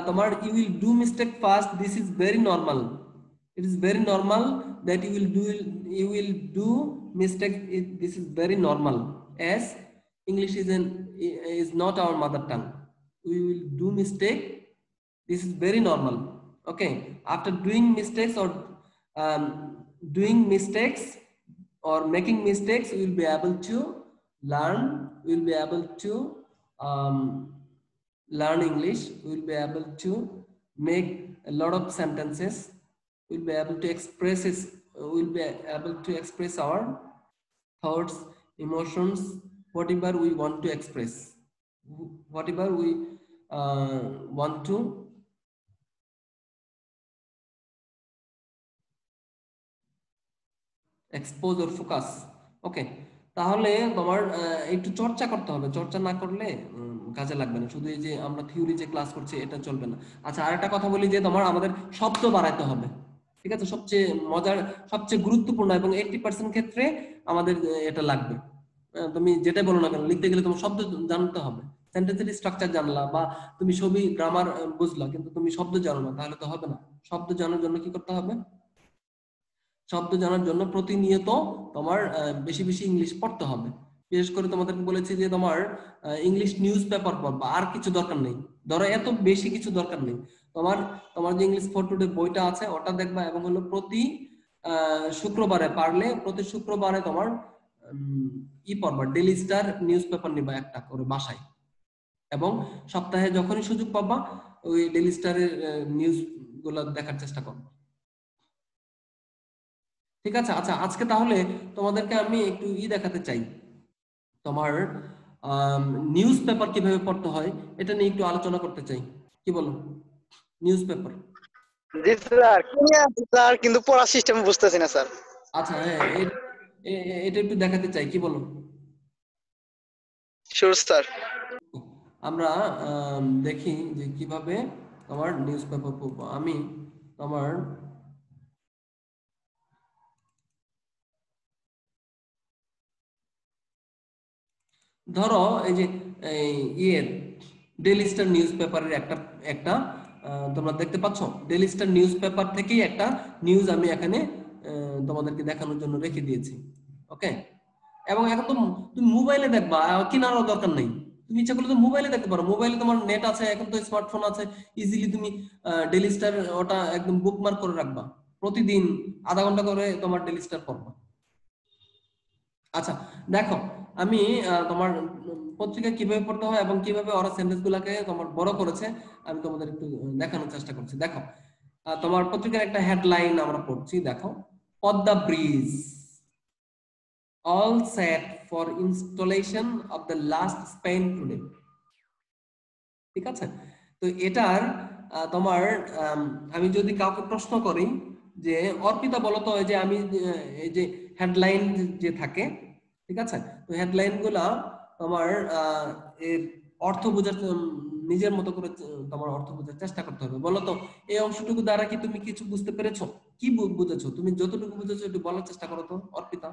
তোমার you will do mistake first, this is very normal. It is very normal that you will do mistake. This is very normal, as English is not our mother tongue. We will do mistake. This is very normal. Okay, after doing mistakes um, or making mistakes, we will be able to learn. We will be able to um, learn English. We will be able to make a lot of sentences. We'll be able to we'll be able to express our thoughts, emotions, whatever we want to express, whatever we want to expose or focus. Okay, তাহলে তোমার একটু চর্চা করতে হবে। চর্চা না করলে কাজে লাগবে না। শুধু এই যে আমরা থিওরি যে ক্লাস করছি এটা চলবে না। আচ্ছা, আরেকটা কথা বলি যে তোমার আমাদের শব্দ বাড়াইতে হবে। ঠিক আছে, সবচেয়ে মজার, সবচেয়ে গুরুত্বপূর্ণ এবং 80% ক্ষেত্রে আমাদের এটা লাগবে। তুমি যেটা বলো না কেন, লিখতে গেলে তোমার শব্দ জানতে হবে। সেন্টেন্সের স্ট্রাকচার জানলা বা তুমি সবই গ্রামার বুঝলা, কিন্তু তুমি শব্দ জানো না, তাহলে তো হবে না। শব্দ জানার জন্য কি করতে হবে? শব্দ জানার জন্য প্রতিনিয়ত তোমার বেশি বেশি ইংলিশ পড়তে হবে। বিশেষ করে তোমাদেরকে বলেছি যে তোমার ইংলিশ নিউজ পেপার পড়বা, আর কিছু দরকার নেই। ধরো এত বেশি কিছু দরকার নেই। তোমার যে ইংলিশ ফর টুডে বইটা আছে ওটা দেখবা, এবং হলো প্রতি শুক্রবারে পারলে প্রতি শুক্রবারে তোমার পড়বা, ডেইলি স্টার নিউজ পেপার নিবা একটা করে বাসায়, এবং সপ্তাহে যখনই সুযোগ পাবা ওই ডেইলি স্টারের নিউজ গুলো দেখার চেষ্টা করবা। ঠিক আছে? আচ্ছা, আজকে তাহলে তোমাদেরকে আমি একটু দেখাতে চাই, তোমার নিউজ পেপার কিভাবে পড়তে হয় এটা নিয়ে একটু আলোচনা করতে চাই। কি বলো? Newspaper. জি স্যার, স্যার কিন্তু পড়ার সিস্টেম বুঝতেছি না স্যার। আচ্ছা হ্যাঁ, এটা একটু দেখাতে চাই। কি বলো? Sure sir. আমরা দেখি যে কিভাবে তোমার নিউজ পেপার পড়বো। আমি তোমার ধরো এই যে ডেইলি স্টার নিউজ পেপারের একটা তোমরা দেখতে পাচ্ছ, ডেইলি স্টার নিউজ পেপার থেকেই একটা নিউজ আমি এখানে তোমাদেরকে দেখানোর জন্য রেখে দিয়েছি। ওকে, এবং এখন তো তুমি মোবাইলে দেখবা, কেনারও দরকার নেই। তুমি ইচ্ছা করলে তো মোবাইলে দেখতে পারো। মোবাইলে তোমার নেট আছে, এখন তো স্মার্টফোন আছে, ইজিলি তুমি ডেইলি স্টার ওটা একদম বুকমার্ক করে রাখবা, প্রতিদিন আধা ঘন্টা করে তোমার ডেইলি স্টার পড়বা। আচ্ছা দেখো, আমি তোমার পত্রিকা কিভাবে পড়তে হয় এবং কিভাবে ওরা সেন্টেন্স গুলাকে তোমার বড় করেছে আমি তোমাদের একটু দেখানোর চেষ্টা করছি। দেখো, তোমার পত্রিকার একটা হেডলাইন আমরা পড়ছি। দেখো, Padma bridge all set for installation of the last span today। ঠিক আছে, তো এটার তোমার আমি যদি কাউকে প্রশ্ন করি যে অর্পিতা বলো তো, এই যে আমি এই যে হেডলাইন যে থাকে, ঠিক আছে, তো হেডলাইন গুলা তোমার এর অর্থ বোঝার নিজের মতো করে তোমার অর্থ বোঝার চেষ্টা করতে হবে। বলো তো এই অংশটুকু দ্বারা কি তুমি কিছু বুঝতে পেরেছো? কি বুঝেছো? তুমি যতটুকু বুঝেছো একটু বলার চেষ্টা করো তো অর্পিতা।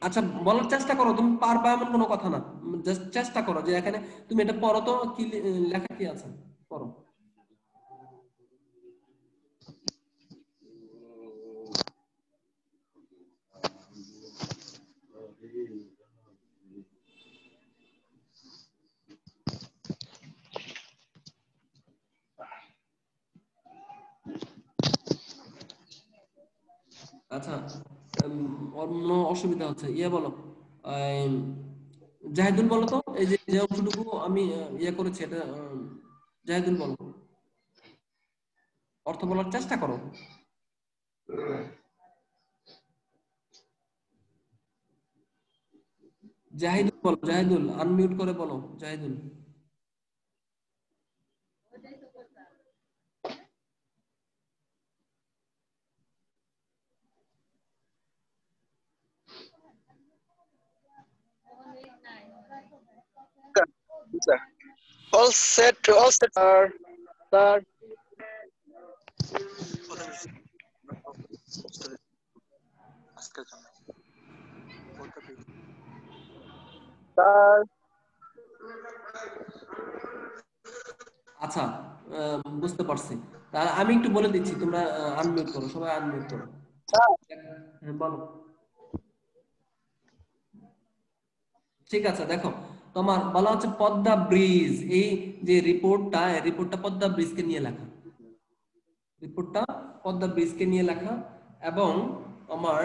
আচ্ছা, বলার চেষ্টা করো, তুমি পারবা এমন কোনো কথা না, জাস্ট চেষ্টা করো যে এখানে তুমি এটা পড়ো তো, কি লেখা কি আছে পড়ো। আচ্ছা, অন্য অসুবিধা হচ্ছে, ইয়ে বলো, আম, জাহিদুল বলো তো, এই যে যে অংশটুকু আমি ইয়ে করেছি এটা, জাহিদুল বলো, অর্থ বলার চেষ্টা করো। জাহিদুল বলো, জাহিদুল আনমিউট করে বলো, Zahidul. Sir. All set, sir. Sir. Sir. আচ্ছা, বুঝতে পারছি। তাহলে আমি একটু বলে দিচ্ছি, তোমরা আনমিউট করো, সবাই আনমিউট করো। হ্যাঁ, বলো। ঠিক আছে, দেখো তোমার বলা হচ্ছে পদ্মা ব্রিজ, এই যে রিপোর্টটা পদ্মা ব্রিজকে নিয়ে লেখা, রিপোর্টটা পদ্মা ব্রিজকে নিয়ে লেখা, এবং আমার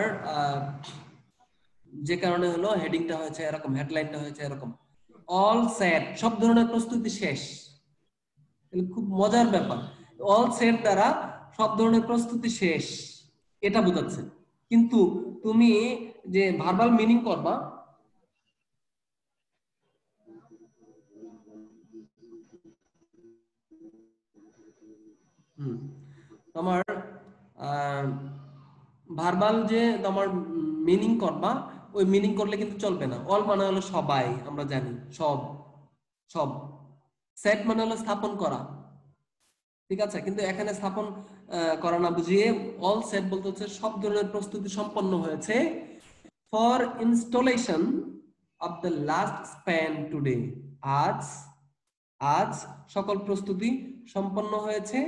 যে কারণে হলো হেডিংটা হয়েছে এরকম, হেডলাইনটা হয়েছে এরকম, অল সেট, সব ধরনের প্রস্তুতি শেষ। খুব মজার ব্যাপার, অল সেট দ্বারা সব ধরনের প্রস্তুতি শেষ, এটা বোঝাচ্ছে। কিন্তু তুমি যে ভার্বাল মিনিং করবা, তোমার ভার্বাল যে তোমার মিনিং করবা, ওই মিনিং করলে কিন্তু চলবে না। অল মানে হলো সবাই, আমরা জানি সব, সব। সেট মানে হলো স্থাপন করা, ঠিক আছে, কিন্তু এখানে স্থাপন করা না বুঝিয়ে অল সেট বলতে হচ্ছে সব ধরনের প্রস্তুতি সম্পন্ন হয়েছে for installation of the last span today. আজ আজ সকল প্রস্তুতি সম্পন্ন হয়েছে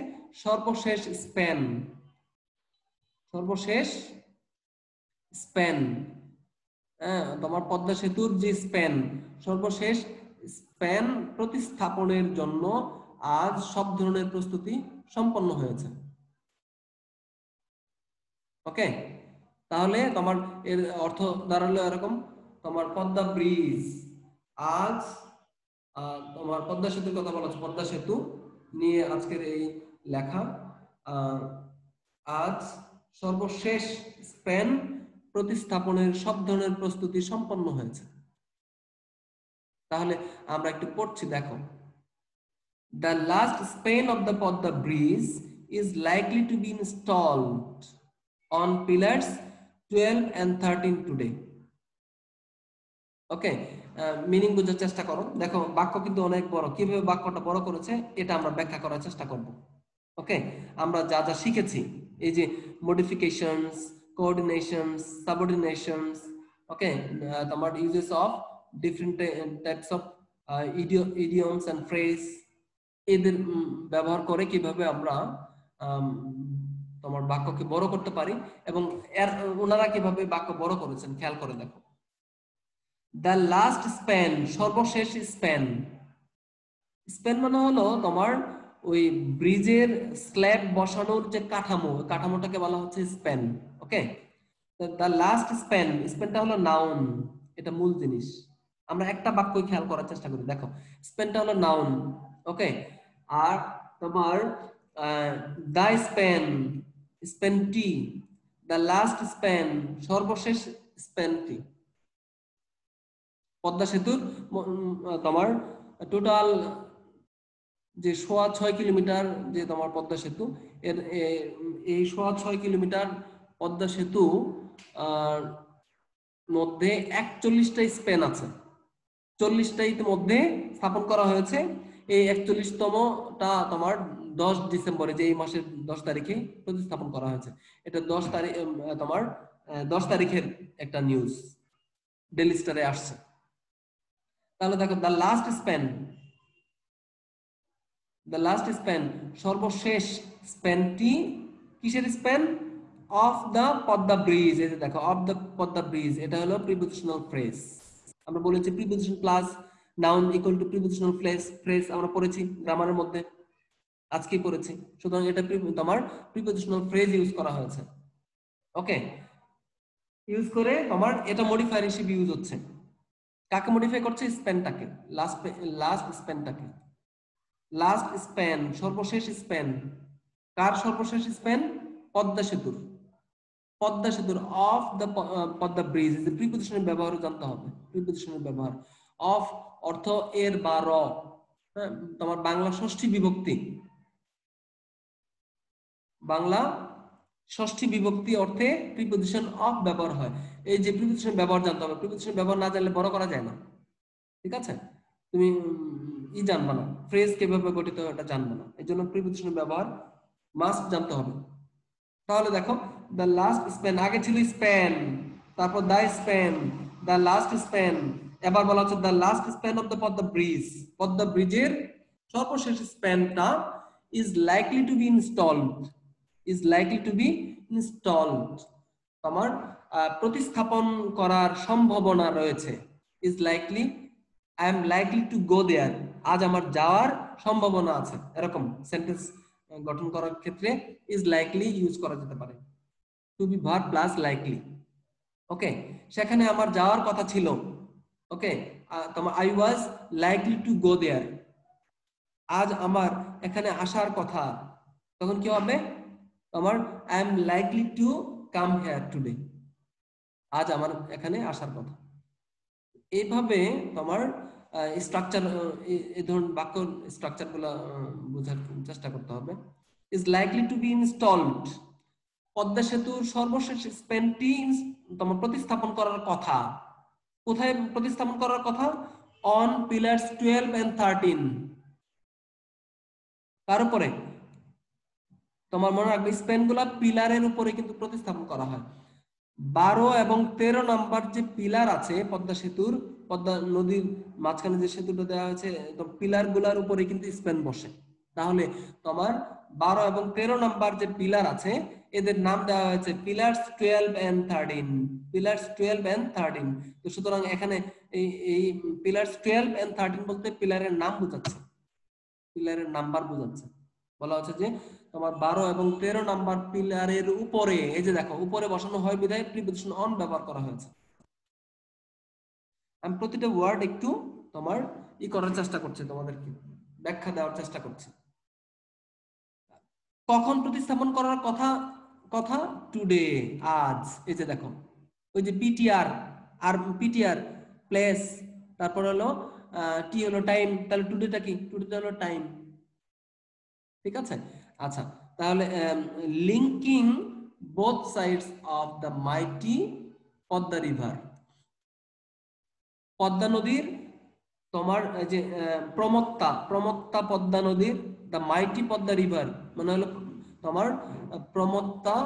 সর্বশেষ স্প্যান, সর্বশেষ স্প্যান, হ্যাঁ, তোমার পদ্মা সেতুর যে স্প্যান, সর্বশেষ স্প্যান প্রতিস্থাপনের জন্য আজ সব ধরনের প্রস্তুতি সম্পন্ন হয়েছে। ওকে, তাহলে তোমার এর অর্থ দাঁড়ালো এরকম, তোমার পদ্মা ব্রিজ আজ, তোমার পদ্মা সেতুর কথা বলা হচ্ছে, পদ্মা সেতু নিয়ে আজকের এই লেখা, আজ সর্বশেষ স্প্যান প্রতিস্থাপনের সব ধরনের প্রস্তুতি সম্পন্ন হয়েছে। তাহলে আমরা একটু পড়ছি, দেখো, the last span of the Podda bridge is likely to be installed on pillars 12 and 13 today. Okay, meaning বোঝার চেষ্টা করো। দেখো বাক্য কিন্তু অনেক বড়, কিভাবে বাক্যটা বড় করেছে এটা আমরা ব্যাখ্যা করার চেষ্টা করব। ওকে, আমরা যা যা শিখেছি, এই যে মডিফিকেশনস, কোঅর্ডিনেশনস, সাবঅর্ডিনেশনস, ওকে, তোমার uses of different types of idioms and phrase, এদের ব্যবহার করে কিভাবে আমরা তোমার বাক্যকে বড় করতে পারি, এবং এর ওনারা কিভাবে বাক্য বড় করেছেন খেয়াল করে দেখো। দ্য লাস্ট স্প্যান, সর্বশেষ স্প্যান, স্প্যান মানে হলো তোমার ওই ব্রিজের স্ল্যাব বসানোর যে কাঠামো, কাঠামোটাকে বলা হচ্ছে span. Okay, the last span, স্প্যানটা হলো নাউন, এটা মূল জিনিস। আমরা একটা বাক্য খেয়াল করার চেষ্টা করি। দেখো স্প্যানটা হলো নাউন, ওকে। আর তোমার দা স্প্যান, স্প্যানটি, দ্য লাস্ট স্প্যান, সর্বশেষ স্প্যানটি। পদ্মা সেতুর তোমার টোটাল যে 6.5 কিলোমিটার যে তোমার পদ্মা সেতু, এর এই 6.5 কিলোমিটার পদ্মা সেতু মধ্যে 41টা স্প্যান আছে, 40টা ইতিমধ্যে স্থাপন করা হয়েছে। এই 41তমটা তোমার 10 ডিসেম্বরে, যে এই মাসের 10 তারিখে প্রতিস্থাপন করা হয়েছে। এটা 10 তারিখ তোমার 10 তারিখের একটা নিউজ ডেইলি স্টারে আসছে। তাহলে দেখো the last span, the last span, সর্বশেষ স্প্যানটি কিসের span? Of the Padma bridge. এই যে দেখো অফ দ্য পদ্মা ব্রিজ, এটা হলো প্রিপোজিশনাল ফ্রেজ। আমরা বলেছি preposition plus noun equal to prepositional phrase, আমরা পড়েছি গ্রামারের মধ্যে, আজকেই পড়েছি। সুতরাং এটা তোমার প্রিপোজিশনাল ফ্রেজ ইউজ করা হয়েছে, ওকে। ইউজ করে তোমার এটা মডিফায়ার হিসেবে ইউজ হচ্ছে। কাকে মডিফাই করছে? স্প্যানটাকে, লাস্ট স্প্যানটাকে। লাস্ট স্প্যান, সর্বশেষ স্প্যান। কার সর্বশেষ স্প্যান? পদ্মা সেতুর। পদ্মা সেতুর অফ দ্য পদ্মা ব্রিজ, এই যে প্রিপোজিশনের ব্যবহার জানতে হবে। প্রিপোজিশনের ব্যবহার অফ অর্থ এর বা র, তোমার বাংলা ষষ্ঠী বিভক্তি, বাংলা ষষ্ঠী বিভক্তি অর্থে প্রিপোজিশন অফ ব্যবহার হয়। এই যে প্রিপোজিশনের ব্যবহার জানতে হবে, প্রিপোজিশনের ব্যবহার না জানলে বড় করা যায় না, ঠিক আছে? তুমি জানবা না, ফ্রেজ কিভাবে গঠিত হয় এটা জানবা না, এই জন্য প্রিপোজিশনের ব্যবহার মাস্ট জানতে হবে। তাহলে দেখো দ্য লাস্ট স্প্যান, আগে ছিল স্প্যান, তারপর the span, the last span, এবার বলা হচ্ছে the last span of the Padma bridge. Padma ব্রিজের সর্বশেষ স্প্যানটা is likely to be installed, is likely to be installed, তোমার প্রতিস্থাপন করার সম্ভাবনা রয়েছে। Is likely, I am likely to go there, আজ আমার যাওয়ার সম্ভাবনা আছে। এরকম সেন্টেন্স গঠন করার ক্ষেত্রে ইজ লাইকলি ইউজ করা যেতে পারে, to be verb plus likely, okay. সেখানে আমার যাওয়ার কথা ছিল, ওকে, তোমার I was likely to go there, আজ আমার এখানে আসার কথা, তখন কি হবে? তোমার I am likely to come here today, আজ আমার এখানে আসার কথা। এইভাবে তোমার স্ট্রাকচার, এই ধরনের বাক্য স্ট্রাকচার গুলা বোঝার চেষ্টা করতে হবে। Is likely to be installed, Padma সেতুর সর্বশেষ স্প্যানটি তোমার প্রতিস্থাপন করার কথা। কোথায় প্রতিস্থাপন করার কথা? On pillars 12 and 13। তার উপরে তোমার মনে রাখবে স্প্যান গুলা পিলারের উপরে কিন্তু প্রতিস্থাপন করা হয়। 12 এবং 13 নাম্বার যে পিলার আছে পদ্মা সেতুর, পদ্মা নদীর মাঝখানে যে সেতুটা দেওয়া হয়েছে, পিলার গুলার উপরে কিন্তু স্প্যান বসে। তাহলে তোমার 12 এবং 13 নাম্বার যে পিলার আছে, এদের নাম দেওয়া হয়েছে পিলার্স 12 and 13, পিলার্স 12 and 13। তো সুতরাং এখানে এই পিলার্স 12 and 13 বলতে পিলারের নাম বোঝাচ্ছে, পিলারের নাম্বার বোঝাচ্ছে। বলা হচ্ছে যে তোমার 12 এবং 13 নাম্বার পিলারের উপরে, এই যে দেখো উপরে বসানো হয় বিধায় প্রিপোজিশন অন ব্যবহার করা হয়েছে। আমি প্রতিটা ওয়ার্ড একটু তোমার করার চেষ্টা করছি, তোমাদেরকে ব্যাখ্যা দেওয়ার চেষ্টা করছি। কখন প্রতিস্থাপন করার কথা? কথা টুডে, আজ। এই যে দেখো ওই যে পিটিআর, আর পিটিআর প্লেস, তারপর হলো টি হলো টাইম, তাহলে টুডেটা কি? টুডেটা হলো টাইম, ঠিক আছে? আচ্ছা, তাহলে linking both sides of the mighty Padma river, Padma নদীর তোমার যে প্রমত্তা পদ্মা নদীর, দ্য মাইটি পদ্মা রিভার মানে হলো তোমার প্রমত্তা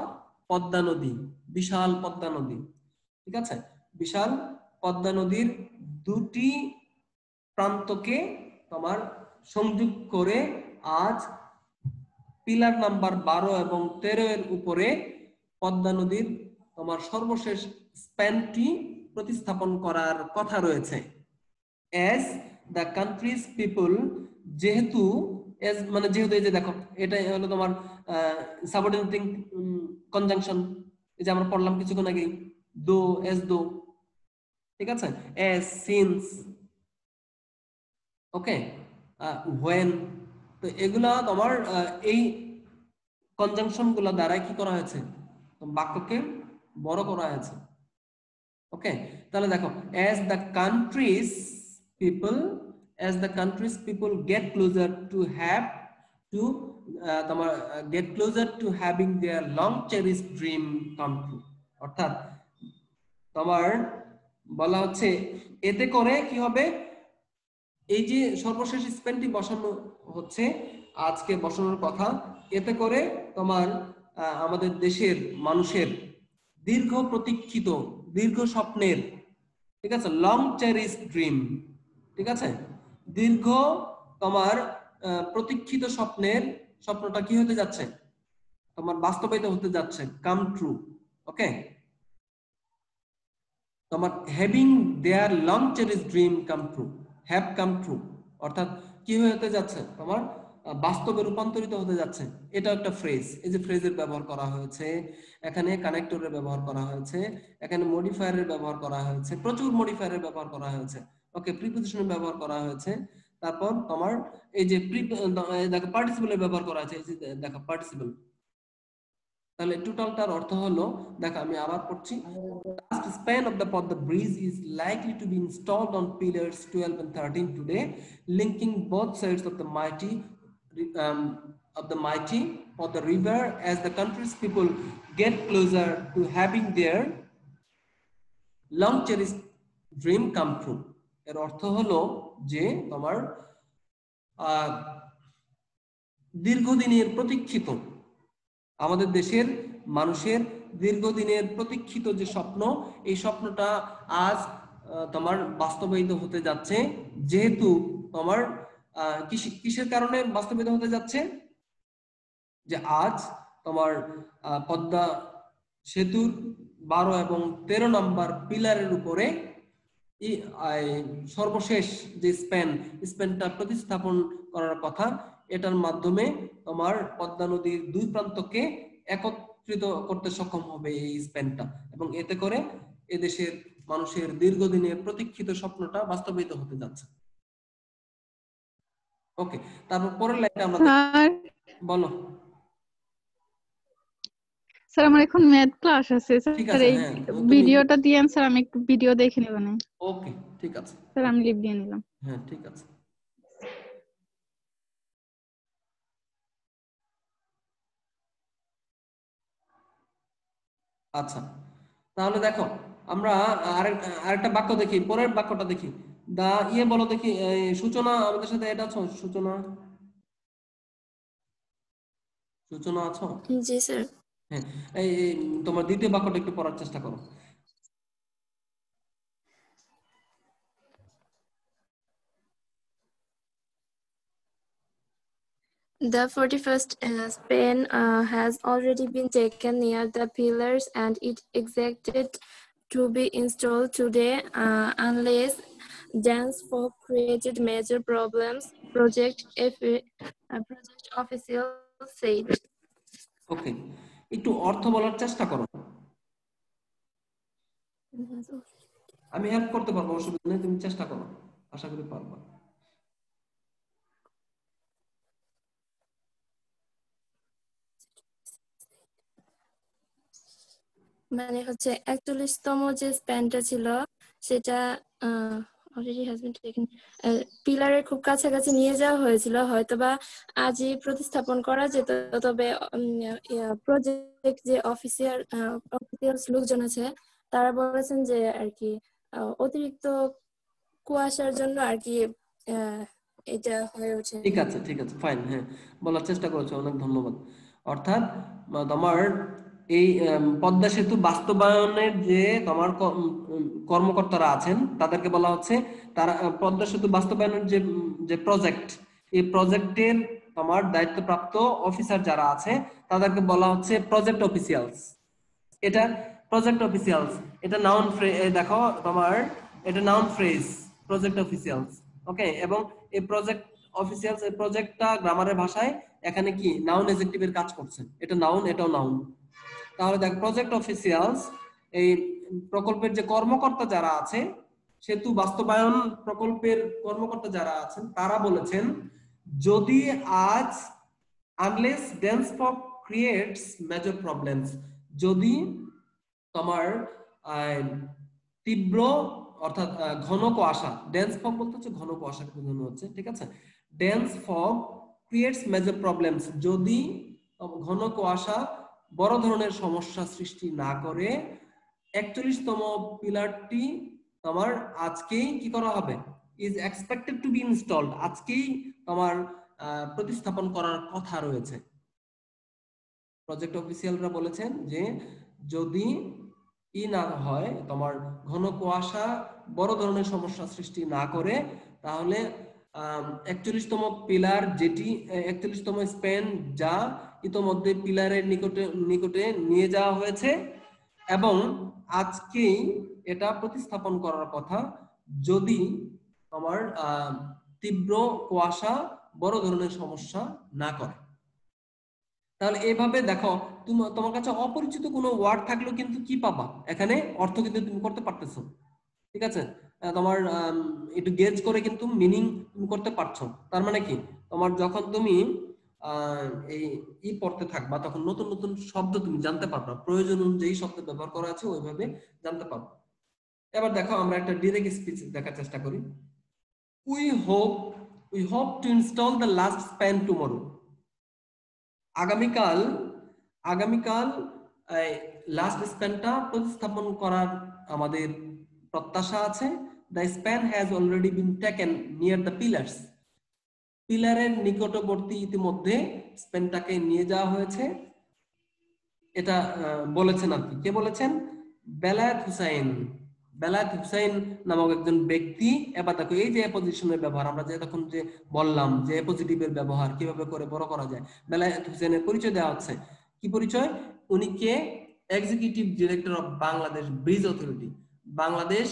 পদ্মা নদী, বিশাল পদ্মা নদী, ঠিক আছে? বিশাল পদ্মা নদীর দুটি প্রান্তকে তোমার সংযোগ করে আজ পিলার নাম্বার 12 এবং 13 এর উপরে পদ্মা নদীর তোমার সর্বশেষ স্প্যানটি প্রতিস্থাপন করার কথা রয়েছে। as the country's people, যেহেতু মানে যেহেতু, এই যে দেখো এটা হলো তোমার সাবঅর্ডিনেটিং কনজাংশন, এই যে আমরা পড়লাম কিছুক্ষণ আগে, দো, এস দো, ঠিক আছে, এস, সিন্স, ওকে, হোয়েন। তো এগুলা তোমার এই কনজাংশন গুলা দ্বারা কি করা হয়েছে, বাক্যকে বড় করা হয়েছে। ওকে, তাহলে দেখো, as the country's people, as the country's people get closer to have to তোমার get closer to having their long cherished dream come true, অর্থাৎ তোমার বলা হচ্ছে এতে করে কি হবে, এই যে সর্বশেষ স্পেনটি বসানো হচ্ছে, আজকে বসানোর কথা, এতে করে তোমার আমাদের দেশের মানুষের দীর্ঘ প্রতীক্ষিত, দীর্ঘ স্বপ্নের, ঠিক আছে, লং চেরিশ ড্রিম, ঠিক আছে, দীর্ঘ তোমার প্রতীক্ষিত স্বপ্নটা কি হতে যাচ্ছে, তোমার বাস্তবায়িত হতে যাচ্ছে, কাম ট্রু। ওকে, তোমার having their long cherish dream come true, have come true, অর্থাৎ কি হতে যাচ্ছে, তোমার বাস্তবে রূপান্তরিত হতে যাচ্ছে। এটা একটা ফ্রেজ, এই যে ফ্রেজের ব্যবহার করা হয়েছে এখানে, কানেক্টরের ব্যবহার করা হয়েছে এখানে, মডিফায়ারের ব্যবহার করা হয়েছে, প্রচুর মডিফায়ারের ব্যবহার করা হয়েছে। ওকে, প্রিপোজিশনের ব্যবহার করা হয়েছে, তারপর তোমার এই যে দেখো পার্টিসিপলের ব্যবহার করা হয়েছে, এই যে দেখো পার্টিসিপল। তাহলে টোটালটার অর্থ হলো, দেখো আমি আবার পড়ছি, last span of the Podda bridge is likely to be installed on pillars 12 and 13 today, linking both sides of the mighty Podda river as the country's people get closer to having their long cherished dream come true. এর অর্থ হলো যে তোমার দীর্ঘদিনের প্রতীক্ষিত, আমাদের দেশের মানুষের দীর্ঘদিনের প্রতীক্ষিত যে স্বপ্ন, এই স্বপ্নটা আজ তোমার বাস্তবায়িত হতে যাচ্ছে। যেহেতু তোমার কিসের কারণে বাস্তবায়িত হতে যাচ্ছে, যে আজ তোমার পদ্মা সেতুর 12 এবং 13 নম্বর পিলারের উপরে সর্বশেষ যে স্প্যানটা প্রতিস্থাপন করার কথা, এটার মাধ্যমে তোমার পদ্মা নদীর দুই প্রান্তকে একত্রিত করতে সক্ষম হবে এই স্প্যানটা, এবং এতে করে এদেশের মানুষের দীর্ঘদিনের প্রতীক্ষিত স্বপ্নটা বাস্তবায়িত হতে যাচ্ছে। ওকে, তারপর পরের লাইনটা আমরা স্যার, বলো। স্যার আমার এখন ম্যাথ ক্লাস আছে ঠিক স্যার, আছে, এই হ্যাঁ, ভিডিওটা দিয়েন স্যার, আমি একটু ভিডিও দেখে নেব না। ওকে, ঠিক আছে স্যার আমি লিভ দিয়ে নিলাম। হ্যাঁ, ঠিক আছে। আচ্ছা, তাহলে দেখো আমরা আরেকটা বাক্য দেখি, পরের বাক্যটা দেখি। দা বলো দেখি, সূচনা আমাদের সাথে এটা আছো? সূচনা, সূচনা আছো? জি স্যার। হ্যাঁ, এই তোমার দ্বিতীয় বাক্যটা একটু পড়ার চেষ্টা করো। The 41st span has already been taken near the pillars and it expected to be installed today unless dense fog created major problems, project official said. ওকে, একটু অর্থ বলার চেষ্টা করো, আমি হেল্প করতে পারবো, অসুবিধা নেই, তুমি চেষ্টা করো, আশা করি পারবা। মানে হচ্ছে 41তম যে স্প্যানটা ছিল সেটা অলরেডি হ্যাজ বিন টেকেন, পিলারের খুব কাছাকাছি নিয়ে যাওয়া হয়েছিল, হয়তোবা আজই প্রতিস্থাপন করা যেত, তবে প্রজেক্ট যে অফিসিয়াল লোকজন আছে তারা বলেছেন যে আর কি অতিরিক্ত কুয়াশার জন্য আর কি এটা হয়ে ওঠে। ঠিক আছে, ঠিক আছে, ফাইন, হ্যাঁ, বলার চেষ্টা করেছো, অনেক ধন্যবাদ। অর্থাৎ তোমার এই পদ্মা সেতু বাস্তবায়নের যে তোমার কর্মকর্তারা আছেন তাদেরকে বলা হচ্ছে, তারা পদ্মা সেতু বাস্তবায়নের যে প্রজেক্ট, এই প্রজেক্টের তোমার দায়িত্বপ্রাপ্ত অফিসার যারা আছে তাদেরকে বলা হচ্ছে প্রজেক্ট অফিসিয়ালস। এটা প্রজেক্ট অফিসিয়ালস, এটা নাউন ফ্রেজ, দেখো তোমার এটা নাউন ফ্রেজ, প্রজেক্ট অফিসিয়ালস। ওকে, এবং এই প্রজেক্ট অফিসিয়ালস, এই প্রজেক্টটা গ্রামারের ভাষায় এখানে কি নাউন এডজেক্টিভের কাজ করছে, এটা নাউন, এটাও নাউন। তাহলে দেখ প্রজেক্ট অফিসিয়ালস এই প্রকল্পের যে কর্মকর্তা যারা আছে, সেতু বাস্তবায়ন প্রকল্পের কর্মকর্তা যারা আছেন তারা বলেছেন যদি আজ unless dense fog creates major problems, যদি তোমার তীব্র অর্থাৎ ঘন কুয়াশা, ডেন্স ফগ বলতে হচ্ছে ঘন কুয়াশাকে বোঝানো হচ্ছে, ঠিক আছে, dense fog creates major problems, যদি ঘন কুয়াশা বড় ধরনের সমস্যা সৃষ্টি না করে 41তম পিলারটি তোমার আজকেই কি করা হবে, is expected to be installed, আজকেই তোমার প্রতিস্থাপন করার কথা রয়েছে। প্রজেক্ট অফিসিয়ালরা বলেছেন যে যদি না হয়, তোমার ঘন কুয়াশা বড় ধরনের সমস্যা সৃষ্টি না করে, তাহলে 41তম পিলার যেটি 41তম স্প্যান যা ইতোমধ্যে পিলারের নিকটে নিয়ে যাওয়া হয়েছে এবং আজকেই এটা প্রতিস্থাপন করার কথা, যদি তোমার তীব্র কুয়াশা বড় ধরনের সমস্যা না করে। তাহলে এইভাবে দেখো, তোমার কাছে অপরিচিত কোনো ওয়ার্ড থাকলেও কিন্তু কি পাবা, এখানে অর্থ কিন্তু তুমি করতে পারতেছো, ঠিক আছে, তোমার একটু গেজ করে কিন্তু মিনিং তুমি করতে পারছো। তার মানে কি, তোমার যখন তুমি এই পড়তে থাকবা তখন নতুন নতুন শব্দ তুমি জানতে পারবা, প্রয়োজন অনুযায়ী শব্দ ব্যবহার করা আছে ওইভাবে জানতে পারবা। এবার দেখো আমরা একটা ডিরেক্ট স্পিচ দেখার চেষ্টা করি। We hope to install the last span tomorrow. আগামীকাল লাস্ট স্প্যানটা প্রতিস্থাপন করার আমাদের প্রত্যাশা আছে। The span has already been taken near the pillars. পিলারের নিকটবর্তী ইতিমধ্যে স্প্যানটাকে নিয়ে যাওয়া হয়েছে। এটা বলেছেন আর কি, কে বলেছেন? বেলায়েত হুসাইন নামক একজন ব্যক্তি। এবার দেখো এই যে অ্যাপোজিশনের ব্যবহার, আমরা যে তখন যে বললাম যে অ্যাপোজিটিভের ব্যবহার কিভাবে করে বড় করা যায়, বেলায়েত হুসাইনের পরিচয় দেওয়া হচ্ছে। কি পরিচয়? উনি কে? Executive director of Bangladesh bridge authority. Bangladesh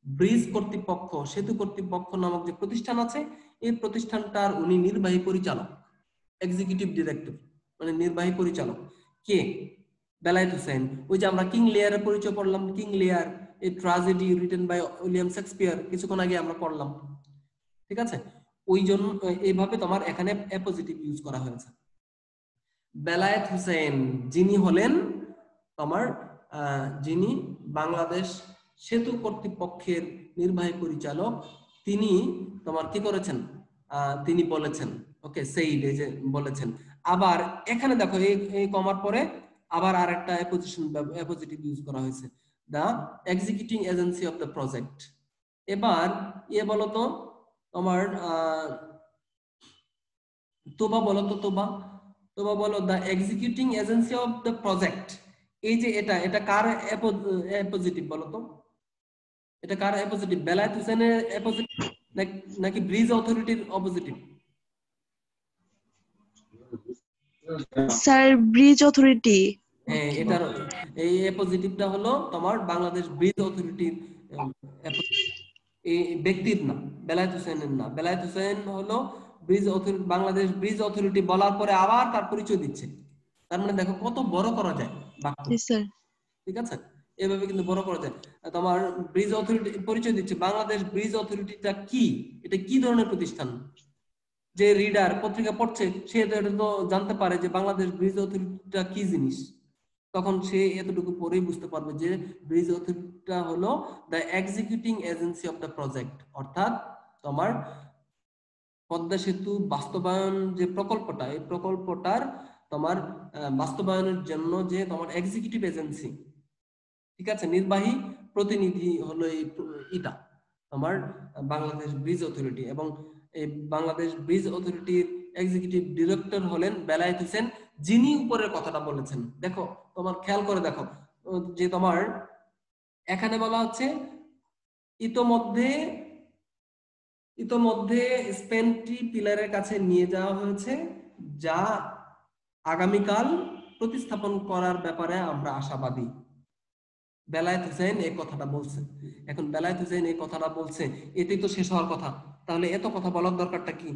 bridge কর্তৃপক্ষ, সেতু কর্তৃপক্ষ নামক যে প্রতিষ্ঠান আছে, এই প্রতিষ্ঠানটার উনি নির্বাহী পরিচালক, এক্সিকিউটিভ ডিরেক্টর মানে নির্বাহী পরিচালক। কে? বেলায়েত হুসাইন। ওই যে আমরা কিং লিয়ারের পরিচয় পড়লাম, কিং লিয়ার এই tragedy written by William Shakespeare কিছুক্ষণ আগে আমরা পড়লাম, ঠিক আছে। ওই জন্য এইভাবে তোমার এখানে অ্যাপোজিটিভ ইউজ করা হয়েছে। বেলায়েত হুসাইন যিনি হলেন তোমার যিনি বাংলাদেশ সেতু কর্তৃপক্ষের নির্বাহী পরিচালক, তিনি তোমার কি করেছেন? তিনি বলেছেন, ওকে, সেইড, এই যে বলেছেন। আবার এখানে দেখো এই কমার পরে আবার আরেকটা অ্যাপোজিটিভ ইউজ করা হয়েছে, the executing agency of the project. এবার বলো তো তোমার তোবা বলো তো, তোবা বলো the executing agency of the project. এই যে এটা কার অ্যাপোজিটিভ বলো তো? এটা কার অ্যাপোজিটিভ? বেলায়েত হুসাইনের অ্যাপোজিটিভ নাকি ব্রিজ অথরিটির অপোজিটিভ? Sir bridge authority. হ্যাঁ, এটার এই অ্যাপোজিটিভটা হলো তোমার বাংলাদেশ ব্রিজ অথরিটির। এই ব্যক্তির না, বেলায়েত হুসাইনের না। বেলায়েত হুসাইন হলো bridge authority, Bangladesh bridge authority বলার পরে আবার তার পরিচয় দিচ্ছে। তার মানে দেখো কত বড় করা যায় বাক্য, ঠিক আছে, এভাবে কিন্তু বড় করা যায়। তোমার ব্রিজ অথরিটি পরিচয় দিচ্ছে, বাংলাদেশ ব্রিজ অথরিটিটা কি, এটা কি ধরনের প্রতিষ্ঠান। যে রিডার পত্রিকা পড়ছে সে এটা তো জানতে পারে যে বাংলাদেশ ব্রিজ অথরিটিটা কি জিনিস, তখন সে এতটুকু পরেই বুঝতে পারবে যে ব্রিজ অথরিটিটা হলো the executing agency of the project, অর্থাৎ তোমার পদ্মা সেতু বাস্তবায়ন যে প্রকল্পটা, এই প্রকল্পটার তোমার বাস্তবায়নের জন্য যে তোমার এক্সিকিউটিভ এজেন্সি, ঠিক আছে, নির্বাহী প্রতিনিধি হলো এটা তোমার বাংলাদেশ ব্রিজ অথরিটি। এবং এই বাংলাদেশ ব্রিজ অথরিটির এক্সিকিউটিভ ডিরেক্টর হলেন বেলায়েত হোসেন, যিনি উপরের কথাটা বলেছেন। দেখো তোমার খেয়াল করে দেখো যে তোমার এখানে বলা হচ্ছে ইতোমধ্যে স্পেনটি পিলারের কাছে নিয়ে যাওয়া হয়েছে, যা আগামীকাল প্রতিস্থাপন করার ব্যাপারে আমরা আশাবাদী। বেলায়েত হোসেন এই কথাটা বলছে। এখন বেলায়েত হোসেন এই কথাটা বলছে, এতেই তো শেষ হওয়ার কথা, তাহলে এত কথা বলার দরকারটা কি?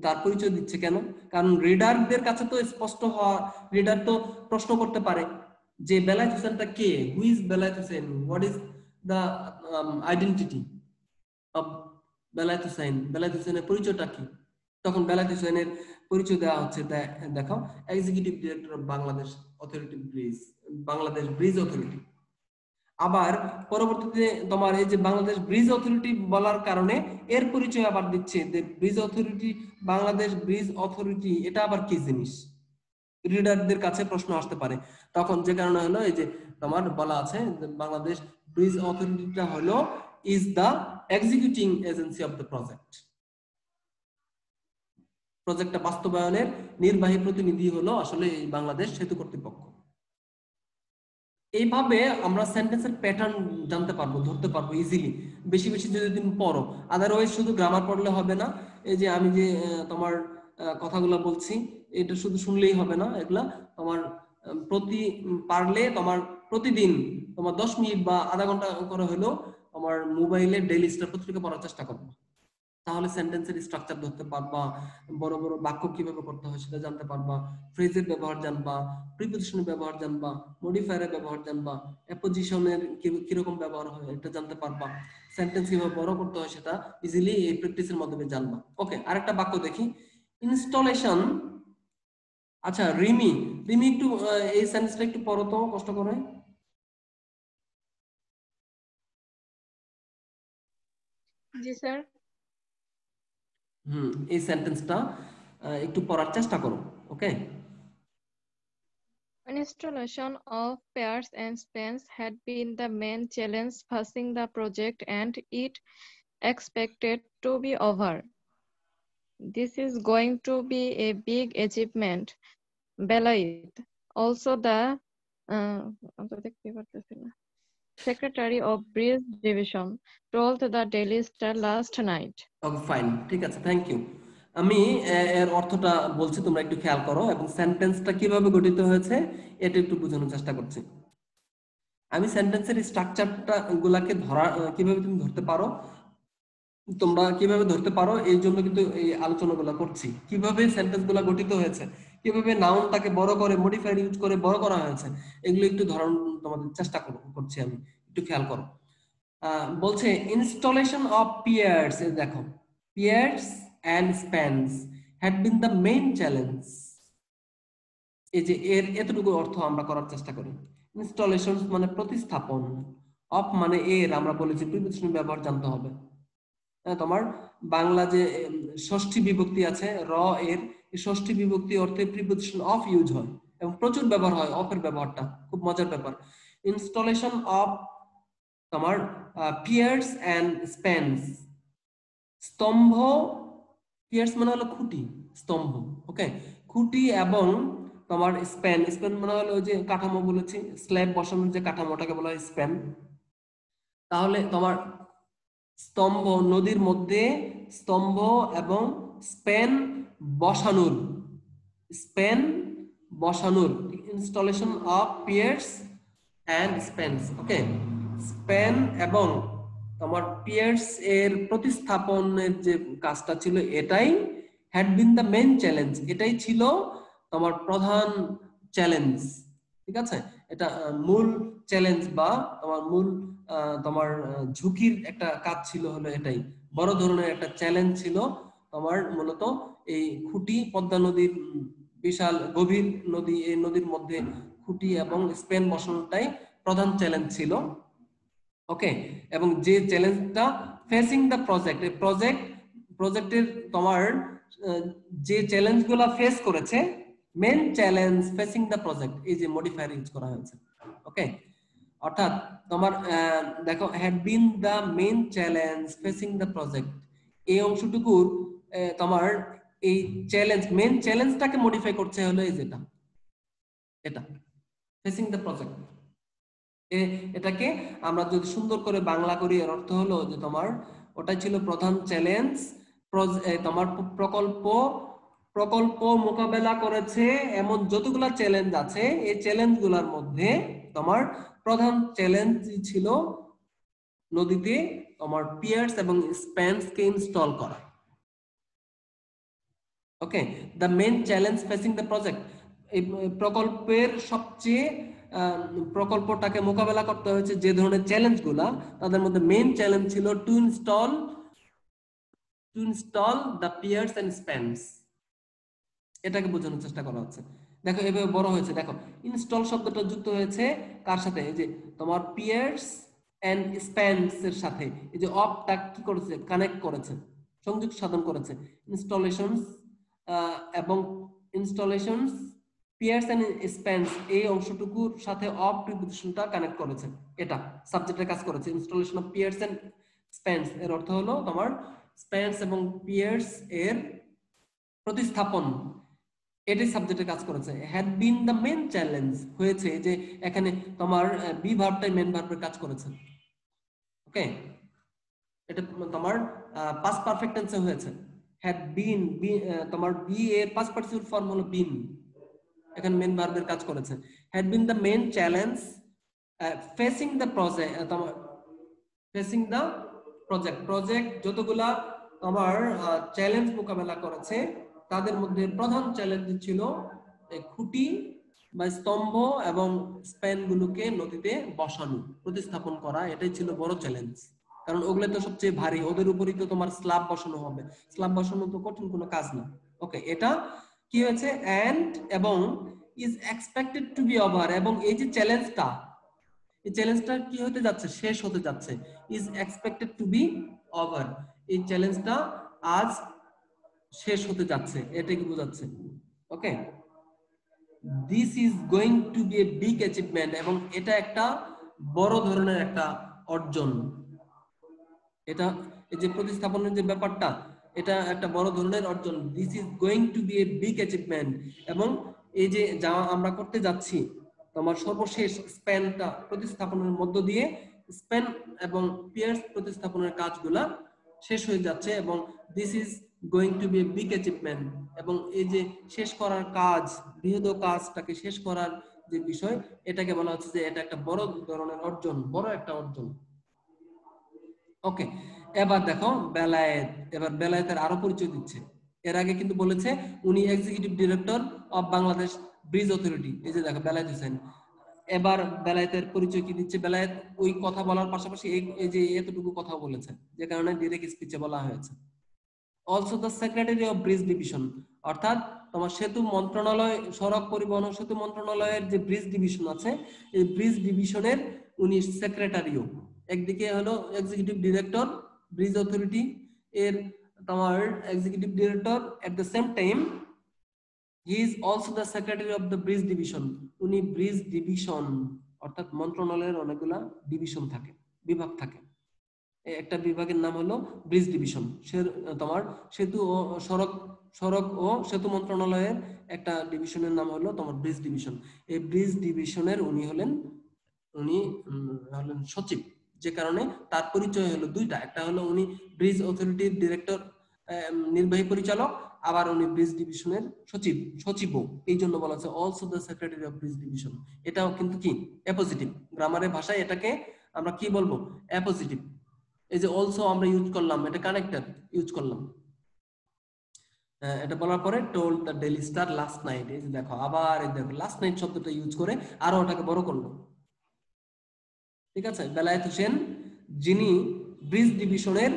তার পরিচয় দিচ্ছে কেন? কারণ রিডারদের কাছে তো স্পষ্ট হওয়া, রিডার তো প্রশ্ন করতে পারে যে বেলায়েত হোসেনটা কে, who is Belayet Hossain, what is the identity of Belayet Hossain, Belayet হোসেনের পরিচয়টা কি, তখন বেলায়েত হোসেনের পরিচয় দেওয়া হচ্ছে। দেখো, executive director of Bangladesh authority bridge, Bangladesh bridge authority. আবার পরবর্তীতে তোমার এই যে বাংলাদেশ ব্রিজ অথরিটি বলার কারণে এর পরিচয় আবার দিচ্ছে যে bridge authority, Bangladesh bridge authority এটা আবার কি জিনিস, রিডারদের কাছে প্রশ্ন আসতে পারে। তখন যে কারণে হলো এই যে তোমার বলা আছে বাংলাদেশ ব্রিজ অথরিটিটা হলো is the executing agency of the project, প্রজেক্টটা বাস্তবায়নের নির্বাহী প্রতিনিধি হলো আসলে এই বাংলাদেশ সেতু কর্তৃপক্ষ। এইভাবে আমরা সেন্টেন্সের প্যাটার্ন জানতে পারবো, ধরতে পারবো ইজিলি, বেশি বেশি যদি তুমি পড়ো। আদারওয়াইজ শুধু গ্রামার পড়লে হবে না, এই যে আমি যে তোমার কথাগুলো বলছি এটা শুধু শুনলেই হবে না, এগুলা তোমার পারলে তোমার প্রতিদিন তোমার 10 মিনিট বা আধা ঘন্টা করে হলেও তোমার মোবাইলে ডেইলি স্টার পত্রিকা পড়ার চেষ্টা করবো, তাহলে সেন্টেন্সের স্ট্রাকচার ধরতে পারবা, বড় বড় বাক্য কিভাবে করতে হয় সেটা জানতে পারবা, ফ্রেজের ব্যবহার জানবা, প্রিপজিশনের ব্যবহার জানবা, মডিফায়ারের ব্যবহার জানবা, অ্যাপোজিশনের কিরকম ব্যবহার হয় এটা জানতে পারবা, সেন্টেন্স কিভাবে বড় করতে হয় সেটা ইজিলি এই প্র্যাকটিসের মাধ্যমে জানবা। ওকে, আরেকটা বাক্য দেখি, ইনস্টলেশন। আচ্ছা রিমি, একটু এই সেন্টেন্সটা একটু পড়ো তো কষ্ট করে। জি স্যার। এই সেন্টেন্সটা একটু পড়ার চেষ্টা করো। ওকে, Installation of pairs and spans had been the main challenge facing the project and it expected to be over. This is going to be a big achievement. Belayit, also the Secretary of Bridge Division, told the Daily Star last night. Okay fine, ঠিক আছে, thank you. আমি এর অর্থটা বলছি, তোমরা একটু খেয়াল করো এবং সেন্টেন্সটা কিভাবে গঠিত হয়েছে এটা একটু বোঝানোর চেষ্টা করছি। আমি সেন্টেন্সের স্ট্রাকচারটা গুলাকে ধরা কিভাবে তুমি ধরতে পারো, তোমরা কিভাবে ধরতে পারো এই জন্য কিন্তু এই আলোচনাগুলো করছি, কিভাবে সেন্টেন্স গুলা গঠিত হয়েছে, কিভাবে নাউনটাকে বড় করে মডিফায়ার ইউজ করে বড় করা হয়েছে, এগুলো একটু ধরন তোমাদের চেষ্টা করছি আমি, একটু খেয়াল করো। বলছে ইনস্টলেশন অফ পিয়ার্স, দেখো piers and spans had been the main challenge. এই যে এর এতটুকু অর্থ আমরা করার চেষ্টা করি। ইনস্টলেশন মানে প্রতিস্থাপন, অফ মানে এর, আমরা বলেছি প্রিপজিশন ব্যবহার জানতে হবে। তোমার বাংলা যে ষষ্ঠী বিভক্তি আছে র এর, এই ষষ্ঠী বিভক্তি অর্থে প্রিপজিশন অফ ইউজ হয় এবং প্রচুর ব্যবহার হয় অফের ব্যবহারটা, খুব মজার ব্যাপার। ইনস্টলেশন অফ তোমার পিয়ার্স এন্ড স্প্যানস, স্তম্ভ, পিয়ার্স মানে হলো খুঁটি, স্তম্ভ, ওকে, খুঁটি এবং তোমার স্প্যান, স্প্যান মানে হলো ওই যে কাঠামো বলেছি, স্ল্যাব বসানোর যে কাঠামোটাকে বলা হয় স্প্যান। তাহলে তোমার স্তম্ভ, নদীর মধ্যে স্তম্ভ এবং স্প্যান বসানোর, স্প্যান বসানোর, installation of piers and spans, okay, span এবং তোমার পিয়ার্স এর প্রতিস্থাপনের যে কাজটা ছিল এটাই had been the main challenge, এটাই ছিল তোমার প্রধান চ্যালেঞ্জ, ঠিক আছে, এটা মূল চ্যালেঞ্জ বা তোমার মূল তোমার ঝুঁকির একটা কাজ ছিল, হলো এটাই বড় ধরনের একটা চ্যালেঞ্জ ছিল তোমার, মূলত এই খুঁটি, পদ্মা নদীর বিশাল গভীর নদী, এই নদীর মধ্যে খুঁটি এবং স্প্যান বসানোটাই প্রধান চ্যালেঞ্জ ছিল। ওকে, এবং যে চ্যালেঞ্জটা ফেসিং দ্য প্রজেক্ট, এই প্রজেক্টের তোমার যে চ্যালেঞ্জগুলো ফেস করেছে, main challenge facing the project, এই যে মডিফায়ার ইউজ করা হয়েছে। ওকে, অর্থাৎ তোমার দেখো had been the main challenge facing the project, এই অংশটুকুর তোমার এই চ্যালেঞ্জ, মেইন চ্যালেঞ্জটাকে মডিফাই করছে হলো এই যেটা, এটা ফেসিং দ্য প্রজেক্ট। এটাকে আমরা যদি সুন্দর করে বাংলা করি এর অর্থ হলো যে তোমার ওটাই ছিল প্রধান চ্যালেঞ্জ, তোমার প্রকল্প মোকাবেলা করেছে এমন যতগুলা চ্যালেঞ্জ আছে, এই চ্যালেঞ্জ গুলার মধ্যে তোমার প্রধান চ্যালেঞ্জ ছিল নদীতে তোমার পিয়ার্স এবং স্প্যানস কে ইনস্টল করা। Okay, the main challenge facing the project, এই প্রকল্পের সবচেয়ে প্রকল্পটাকে মোকাবেলা করতে হয়েছে যে ধরনের চ্যালেঞ্জগুলা, তাদের মধ্যে মেইন চ্যালেঞ্জ ছিল to install the piers and spans. এটাকে বোঝানোর চেষ্টা করা হচ্ছে। দেখো এভাবে বড় হয়েছে, দেখো ইনস্টল শব্দটা যুক্ত হয়েছে কার সাথে, এই যে তোমার পিয়ার্স এন্ড স্প্যানস এর সাথে। এই যে অফটা কি করেছে, কানেক্ট করেছে, সংযোগ সাধন করেছে। ইনস্টলেশনস এবং ইনস্টলেশনস পিয়ার্স এন্ড স্প্যানস এই অংশটুকুর সাথে অফ প্রিপোজিশনটা কানেক্ট করেছে। এটা সাবজেক্টের কাজ করেছে। ইনস্টলেশন অফ পিয়ার্স এন্ড স্প্যানস এর অর্থ হলো তোমার স্প্যানস এবং পিয়ার্স এর প্রতিস্থাপন, এটাই সাবজেক্টের কাজ করেছে। Had been the main challenge হয়েছে যে এখানে তোমার বি ভার্বটাই মেইন ভার্বের কাজ করেছে। ওকে, এটা তোমার পাস্ট পারফেক্ট টেন্সে হয়েছে। হ্যাড বিন তোমার বি এর পাস্ট পার্টিসিপল ফর্ম হলো বিন, এখানে মেইন ভার্বের কাজ করেছে। Had been the main challenge facing the project, তোমার ফেসিং দ্য প্রজেক্ট যতগুলা তোমার চ্যালেঞ্জ মোকাবেলা করেছে তাদের মধ্যে প্রধান চ্যালেঞ্জ ছিল খুঁটি বা স্তম্ভ এবং স্প্যান গুলোকে নদীতে বসানো, প্রতিস্থাপন করা। এটাই ছিল বড় চ্যালেঞ্জ, কারণ ওগুলো তো সবচেয়ে ভারী, ওদের উপরই তো তোমার স্ল্যাব বসানো হবে। স্ল্যাব বসানো তো কঠিন কোনো কাজ না। ওকে, এটা কি হয়েছে, এন্ড এবং is expected to be over, এবং এই যে চ্যালেঞ্জটা, এই চ্যালেঞ্জটা কি হতে যাচ্ছে, শেষ হতে যাচ্ছে। Is expected to be over, এই চ্যালেঞ্জটা আজ শেষ হতে যাচ্ছে, এটাই বোঝাচ্ছে। Okay, this is going to be a big achievement, এবং এটা একটা বড় ধরনের একটা অর্জন। এটা এই যে প্রতিস্থাপনের যে ব্যাপারটা, এটা একটা বড় ধরনের অর্জন। This is going to be a big achievement, এবং এই যে যা আমরা করতে যাচ্ছি তোমার সর্বশেষ স্প্যানটা প্রতিস্থাপনের মধ্য দিয়ে স্প্যান এবং পিয়ার্স প্রতিস্থাপনের কাজগুলা শেষ হয়ে যাচ্ছে, এবং this is going to be a big achievement, এবং এই যে শেষ করার কাজ, বৃহৎ কাজটাকে শেষ করার যে বিষয়, এটাকে বলা হচ্ছে যে এটা একটা বড় ধরনের অর্জন, বড় একটা অর্জন। ওকে, এবার দেখো বেলায়েত, এবার বেলায়েতের আরো পরিচয় দিচ্ছে। এর আগে কিন্তু বলেছে উনি executive director of Bangladesh bridge authority, এই যে দেখো বেলায়েত হোসেন। এবার বেলায়েতের পরিচয় কি দিচ্ছে, বেলায়েত ওই কথা বলার পাশাপাশি এই যে এতটুকু কথা বলেছে, যে কারণে ডিরেক্ট স্পিচে বলা হয়েছে। Also the secretary of bridge division, অর্থাৎ তোমার সেতু মন্ত্রণালয়, সড়ক পরিবহন ও সেতু মন্ত্রণালয়ের যে ব্রিজ ডিভিশন আছে, এই ব্রিজ ডিভিশনের উনি সেক্রেটারিও। একদিকে হলো এক্সিকিউটিভ ডিরেক্টর ব্রিজ অথরিটি এর তোমার executive director, at the same time he is also the secretary of the bridge division. উনি ব্রিজ ডিভিশন, অর্থাৎ মন্ত্রণালয়ের অনেকগুলা ডিভিশন থাকে, বিভাগ থাকে। একটা বিভাগের নাম হলো ব্রিজ ডিভিশন। তোমার সেতু ও সড়ক ও সেতু মন্ত্রণালয়ের একটা ডিভিশনের নাম হলো তোমার ব্রিজ ডিভিশন। এই ব্রিজ ডিভিশনের উনি হলেন সচিব, যে কারণে তার পরিচয় হলো দুইটা, একটা হলো উনি ব্রিজ অথরিটির ডিরেক্টর, নির্বাহী পরিচালক, আবার উনি ব্রিজ ডিভিশনের সচিবও। এই জন্য বলা হচ্ছে also the secretary of bridge division. এটাও কিন্তু কি অ্যাপোজিটিভ, গ্রামারের ভাষায় এটাকে আমরা কি বলবো, অ্যাপোজিটিভ। এই যে অলসো আমরা ইউজ করলাম, এটা কানেক্টর ইউজ করলাম। এটা বলার পরে told the daily star last night, এই যে দেখো আবার এই দেখো লাস্ট নাইট শব্দটা ইউজ করে আরো ওটাকে বড় করলো। ঠিক আছে, বেলায়েত হোসেন যিনি ব্রিজ ডিভিশনের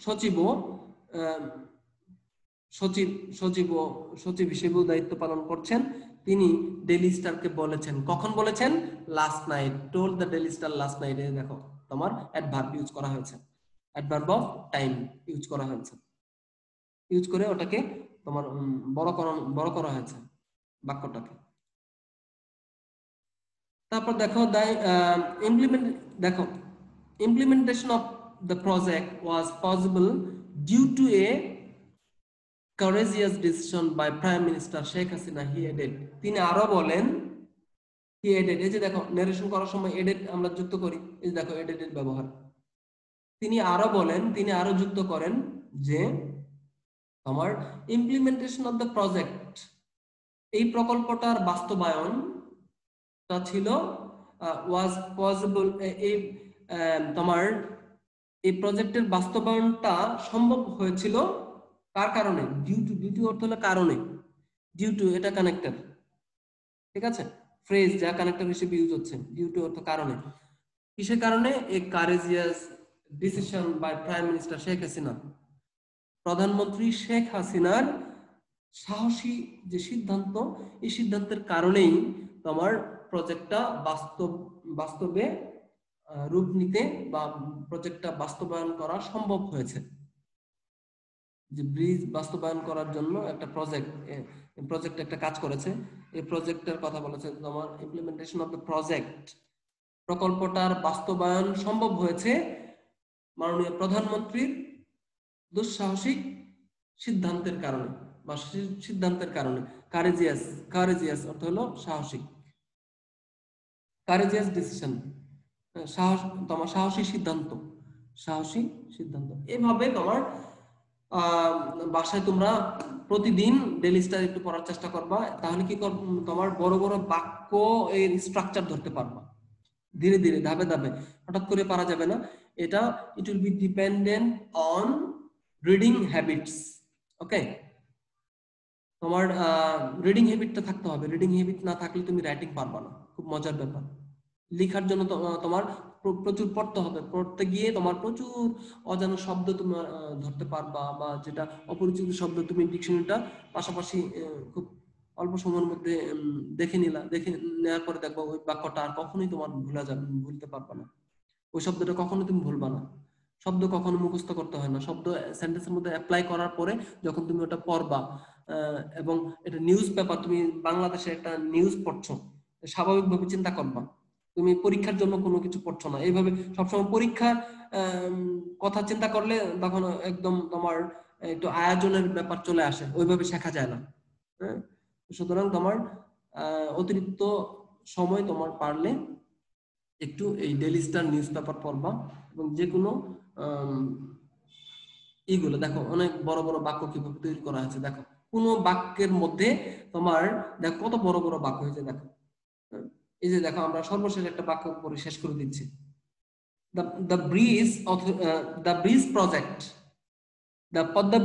সচিব হিসেবে দায়িত্ব পালন করছেন, তিনি ডেইলি স্টারকে বলেছেন, কখন বলেছেন, last night, told the daily star last night. এই দেখো তোমার অ্যাডভার্ব ইউজ করা হয়েছে, অ্যাডভার্ব অফ টাইম ইউজ করা হয়েছে, ইউজ করে ওটাকে তোমার বড় করা হয়েছে বাক্যটাকে। তারপর দেখো implementation of the project was possible due to a courageous decision by Prime Minister Sheikh Hasina, he added। তিনি আরো বলেন, he added, এই যে দেখো নারেশন করার সময় এডেড আমরা যুক্ত করি, এই যে দেখো এডেড এর ব্যবহার। তিনি আরো বলেন, তিনি আরো যুক্ত করেন যে আমার ইমপ্লিমেন্টেশন অফ দ্য প্রজেক্ট, এই প্রকল্পটার বাস্তবায়ন তা ছিল ওয়াজ পসিবল, এই তোমার এই প্রজেক্টের বাস্তবায়নটা সম্ভব হয়েছিল কার কারণে, ডিউ টু অর্থ হলো কারণে, ডিউ টু এটা কানেক্টর, ঠিক আছে, ফ্রেজ যা কানেক্টর হিসেবে ইউজ হচ্ছে, ডিউ টু অর্থ কারণে। কিসের কারণে? A courageous decision by prime minister Sheikh Hasina, প্রধানমন্ত্রী শেখ হাসিনার সাহসী যে সিদ্ধান্ত, এই সিদ্ধান্তের কারণেই তোমার প্রজেক্টটা বাস্তবে রূপ নিতে বা প্রজেক্টটা বাস্তবায়ন করা সম্ভব হয়েছে। যে ব্রিজ বাস্তবায়ন করার জন্য একটা প্রজেক্ট একটা কাজ করেছে, এই প্রজেক্টের কথা বলেছে তোমার ইমপ্লিমেন্টেশন অফ দ্য প্রজেক্ট, প্রকল্পটার বাস্তবায়ন সম্ভব হয়েছে মাননীয় প্রধানমন্ত্রীর দুঃসাহসিক সিদ্ধান্তের কারণে বা সিদ্ধান্তের কারণে। কারেজিয়াস অর্থ হলো সাহসিক, কারেজিয়াস ডিসিশন, তোমার সাহসী সিদ্ধান্ত, এভাবে তোমার বাসায় তোমরা প্রতিদিন ডেইলি স্টার একটু পড়ার চেষ্টা করবা, তাহলে কি তোমার বড় বড় বাক্য এর স্ট্রাকচার ধরতে পারবা ধীরে ধীরে, ধাপে ধাপে, হঠাৎ করে পারা যাবে না। এটা it will be dependent on reading habits. Okay, তোমার রিডিং হ্যাবিটটা থাকতে হবে, রিডিং হ্যাবিট না থাকলে তুমি রাইটিং পারবা না। খুব মজার ব্যাপার, লেখার জন্য তোমার প্রচুর পড়তে হবে, পড়তে গিয়ে তোমার প্রচুর অজানা শব্দ তুমি ধরতে পারবা, বা যেটা অপরিচিত শব্দ তুমি ডিকশনারিটা পাশাপাশি খুব অল্প সময়ের মধ্যে দেখে নেওয়ার পরে দেখবা ওই বাক্যটা আর কখনোই তোমার ভুলতে পারবা না, ওই শব্দটা কখনো তুমি ভুলবা না। শব্দ কখনো মুখস্থ করতে হয় না, শব্দ সেন্টেন্সের মধ্যে অ্যাপ্লাই করার পরে যখন তুমি ওটা পড়বা, এবং এটা নিউজ পেপার, তুমি বাংলাদেশে একটা নিউজ পড়ছো, স্বাভাবিকভাবে চিন্তা করবা তুমি পরীক্ষার জন্য কোনো কিছু পড়ছো না। এইভাবে সবসময় পরীক্ষার কথা চিন্তা করলে তখন একদম তোমার একটু আয়োজনের ব্যাপার চলে আসে, ওইভাবে শেখা যায় না। হ্যাঁ, সুতরাং তোমার অতিরিক্ত সময় তোমার পারলে একটু এই ডেইলি স্টার নিউজ পেপার পড়বা, এবং যে কোনো এইগুলো দেখো, অনেক বড় বড় বাক্য কিভাবে তৈরি করা হয়েছে। দেখো কোন বাক্যের মধ্যে তোমার দেখো কত বড় বড় বাক্য হয়েছে। দেখো এই যে দেখো, আমরা সর্বশেষ একটা বাক্য পরে শেষ করে দিচ্ছি। the bridge project, the Padma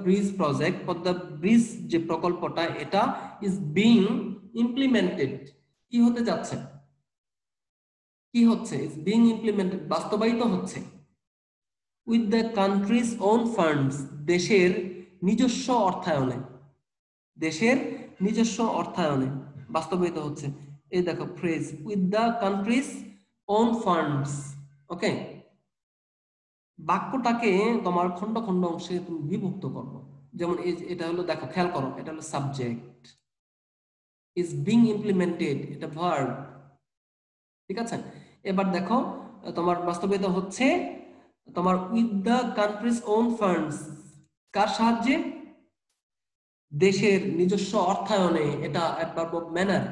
Bridge project, Padma Bridge যে প্রকল্পটা, এটা is being implemented, কি হতে যাচ্ছে, কি হচ্ছে, is being implemented, বাস্তবায়িত হচ্ছে, with the country's own funds, দেশের নিজস্ব অর্থায়নে, দেশের নিজস্ব অর্থায়নে বাস্তবায়িত হচ্ছে। এই দেখো phrase, with the country's own funds। ওকে, বাক্যটাকে তোমার খন্ড খন্ড অংশে তুমি বিভক্ত করো। যেমন এটা হলো, দেখো খেয়াল করো, এটা হলো সাবজেক্ট, is being implemented, এটা ভার্ব, ঠিক আছে। এবার দেখো তোমার বাস্তবায়িত হচ্ছে তোমার with the country's own funds, কার সাহায্যে, দেশের নিজস্ব অর্থায়নে, এটা অ্যাডভার্ব অফ ম্যানার,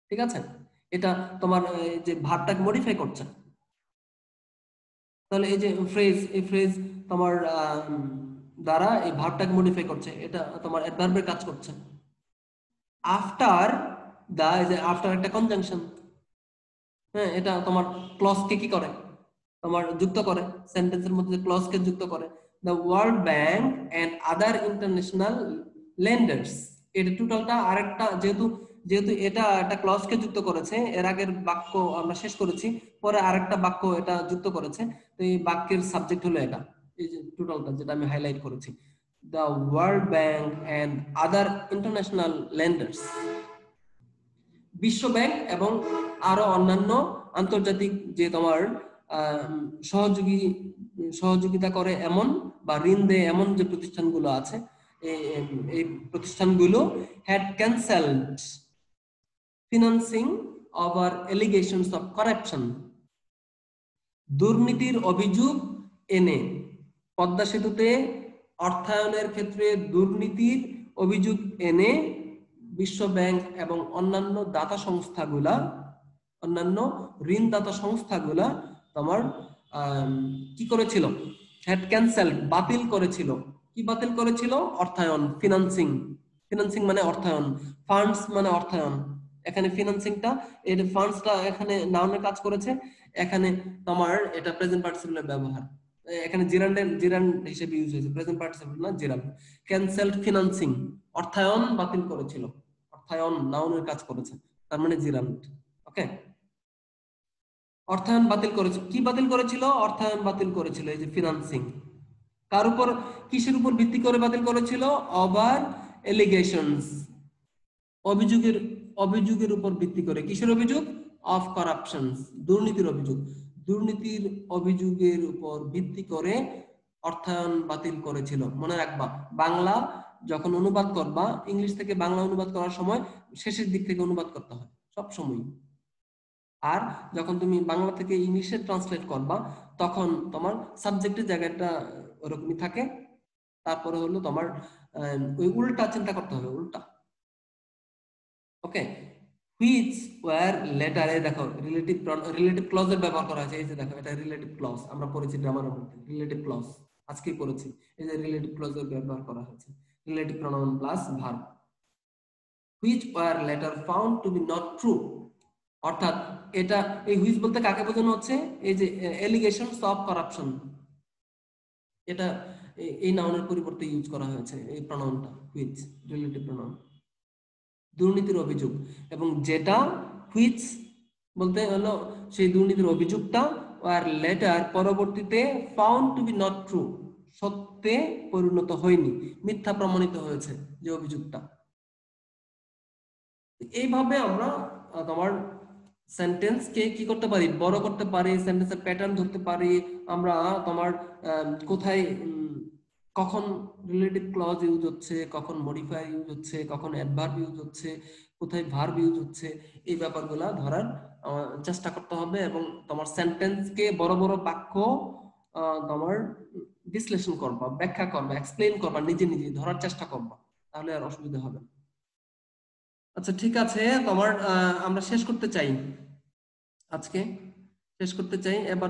ঠিক আছে। এটা তোমার যে ভার্বটাকে মডিফাই করছে, তাহলে এই যে ফ্রেজ, এই ফ্রেজ তোমার দ্বারা এই ভার্বটাকে মডিফাই করছে, এটা তোমার অ্যাডভার্বের কাজ করছে। আফটার দা, এই যে আফটার একটা কনজাংশন, হ্যাঁ, এটা তোমার ক্লজকে কি করে, তোমার যুক্ত করে, সেন্টেন্সের মধ্যে ক্লজকে যুক্ত করে। The world bank and other international lenders, এটা টোটালটা আরেকটা, যেহেতু এটা একটা ক্লজকে যুক্ত করেছে, এর আগের বাক্য আমরা শেষ করেছি, পরে আরেকটা বাক্য এটা যুক্ত করেছে, তো এই বাক্যের সাবজেক্ট হলো এটা, এই যে টোটালটা যেটা আমি হাইলাইট করেছি, the world bank and other international lenders, বিশ্ব ব্যাংক এবং আরো অন্যান্য আন্তর্জাতিক যে তোমার সহযোগিতা করে এমন বা ঋণ দেয় এমন যে প্রতিষ্ঠানগুলো আছে, এই প্রতিষ্ঠানগুলো had cancelled financing over allegations of corruption, দুর্নীতির অভিযোগ এনে, পদ্মা সেতুতে অর্থায়নের ক্ষেত্রে দুর্নীতির অভিযোগ এনে বিশ্ব ব্যাংক এবং অন্যান্য দাতা সংস্থাগুলা, অন্যান্য ঋণদাতা সংস্থাগুলা তোমার কি করেছিল, হ্যাড ক্যান্সেলড, বাতিল করেছিল। কি বাতিল করেছিল? অর্থায়ন, ফিনান্সিং মানে অর্থায়ন, ফান্ডস মানে অর্থায়ন। এখানে ফিনান্সিংটা, এর ফান্ডসটা এখানে নাউনের কাজ করেছে, এখানে তোমার এটা প্রেজেন্ট পার্টিসিপলের ব্যবহার, এখানে জিরান্ড হিসেবে ইউজ হয়েছে, প্রেজেন্ট পার্টিসিপল না জিরান্ড। ক্যান্সেলড ফিনান্সিং, অর্থায়ন বাতিল করেছিল, অর্থায়ন নাউনের কাজ করেছে, তার মানে জিরান্ট। ওকে, অর্থায়ন বাতিল করেছে। কি বাতিল করেছিল? অর্থায়ন বাতিল করেছিল, এই যে ফিনান্সিং। কার উপর, কিসের উপর ভিত্তি করে বাতিল করেছিল? ওভার এলিগেশনস, অভিযোগের উপর ভিত্তি করে। কিসের অভিযোগ? অফ কারাপশনস, দুর্নীতির অভিযোগ। দুর্নীতির অভিযোগের উপর ভিত্তি করে অর্থায়ন বাতিল করেছিল। মনে রাখবা, বাংলা যখন অনুবাদ করবা, ইংলিশ থেকে বাংলা অনুবাদ করার সময় শেষের দিক থেকে অনুবাদ করতে হয় সব সময়। আর যখন তুমি বাংলা থেকে ইংলিশে ট্রান্সলেট করবা, তখন তোমার সাবজেক্টের জায়গাটা ওরকমই থাকে, তারপরে হলো তোমার ওই উল্টা চিন্তা করতে হবে, উল্টা। ওকে, হুইচ ওয়্যার লেটার, এই দেখো রিলেটিভ ক্লজের ব্যবহার করা হয়েছে। এই যে দেখো, এটা রিলেটিভ ক্লজ, আমরা পড়েছি গ্রামারের মধ্যে রিলেটিভ ক্লজ, আজকেই পড়েছি। এই যে রিলেটিভ ক্লজের ব্যবহার করা হয়েছে, relative pronoun plus verb. Which were later found to be not true, অর্থাৎ এটা, এই হুইচ বলতে কাকে বোঝানো হচ্ছে? এই যে এলিগেশনস অফ কারাপশন, এটা এই নাউনের পরিবর্তে ইউজ করা হয়েছে এই প্রোনাউনটা, হুইচ, রিলেটিভ প্রোনাউন। দুর্নীতির অভিযোগ, এবং যেটা হুইচ বলতে হলো সেই দুর্নীতির অভিযোগটা, আর লেটার পরবর্তীতে found to be not true, সত্যে পরিণত হয়নি, মিথ্যা প্রমাণিত হয়েছে যে অভিযোগটা। এইভাবে আমরা তোমার সেন্টেন্সকে কি করতে পারি? বড় করতে পারি, সেন্টেন্সের প্যাটার্ন ধরতে পারি আমরা। তোমার কোথায় কখন রিলেটিভ ক্লজ ইউজ হচ্ছে, কখন মডিফায়ার ইউজ হচ্ছে, কখন অ্যাডভার্ব ইউজ হচ্ছে, কোথায় ভার্ব ইউজ হচ্ছে, এই ব্যাপারগুলা ধরার চেষ্টা করতে হবে। এবং তোমার সেন্টেন্সকে বড় বড় বাক্য তোমার বিশ্লেষণ করবা, ব্যাখ্যা করবা, এক্সপ্লেইন করবা, নিজে নিজে ধরার চেষ্টা করবা, তাহলে আর অসুবিধা হবে না। আচ্ছা ঠিক আছে, তোমার আমরা শেষ করতে চাই, আজকে শেষ করতে চাই এবার।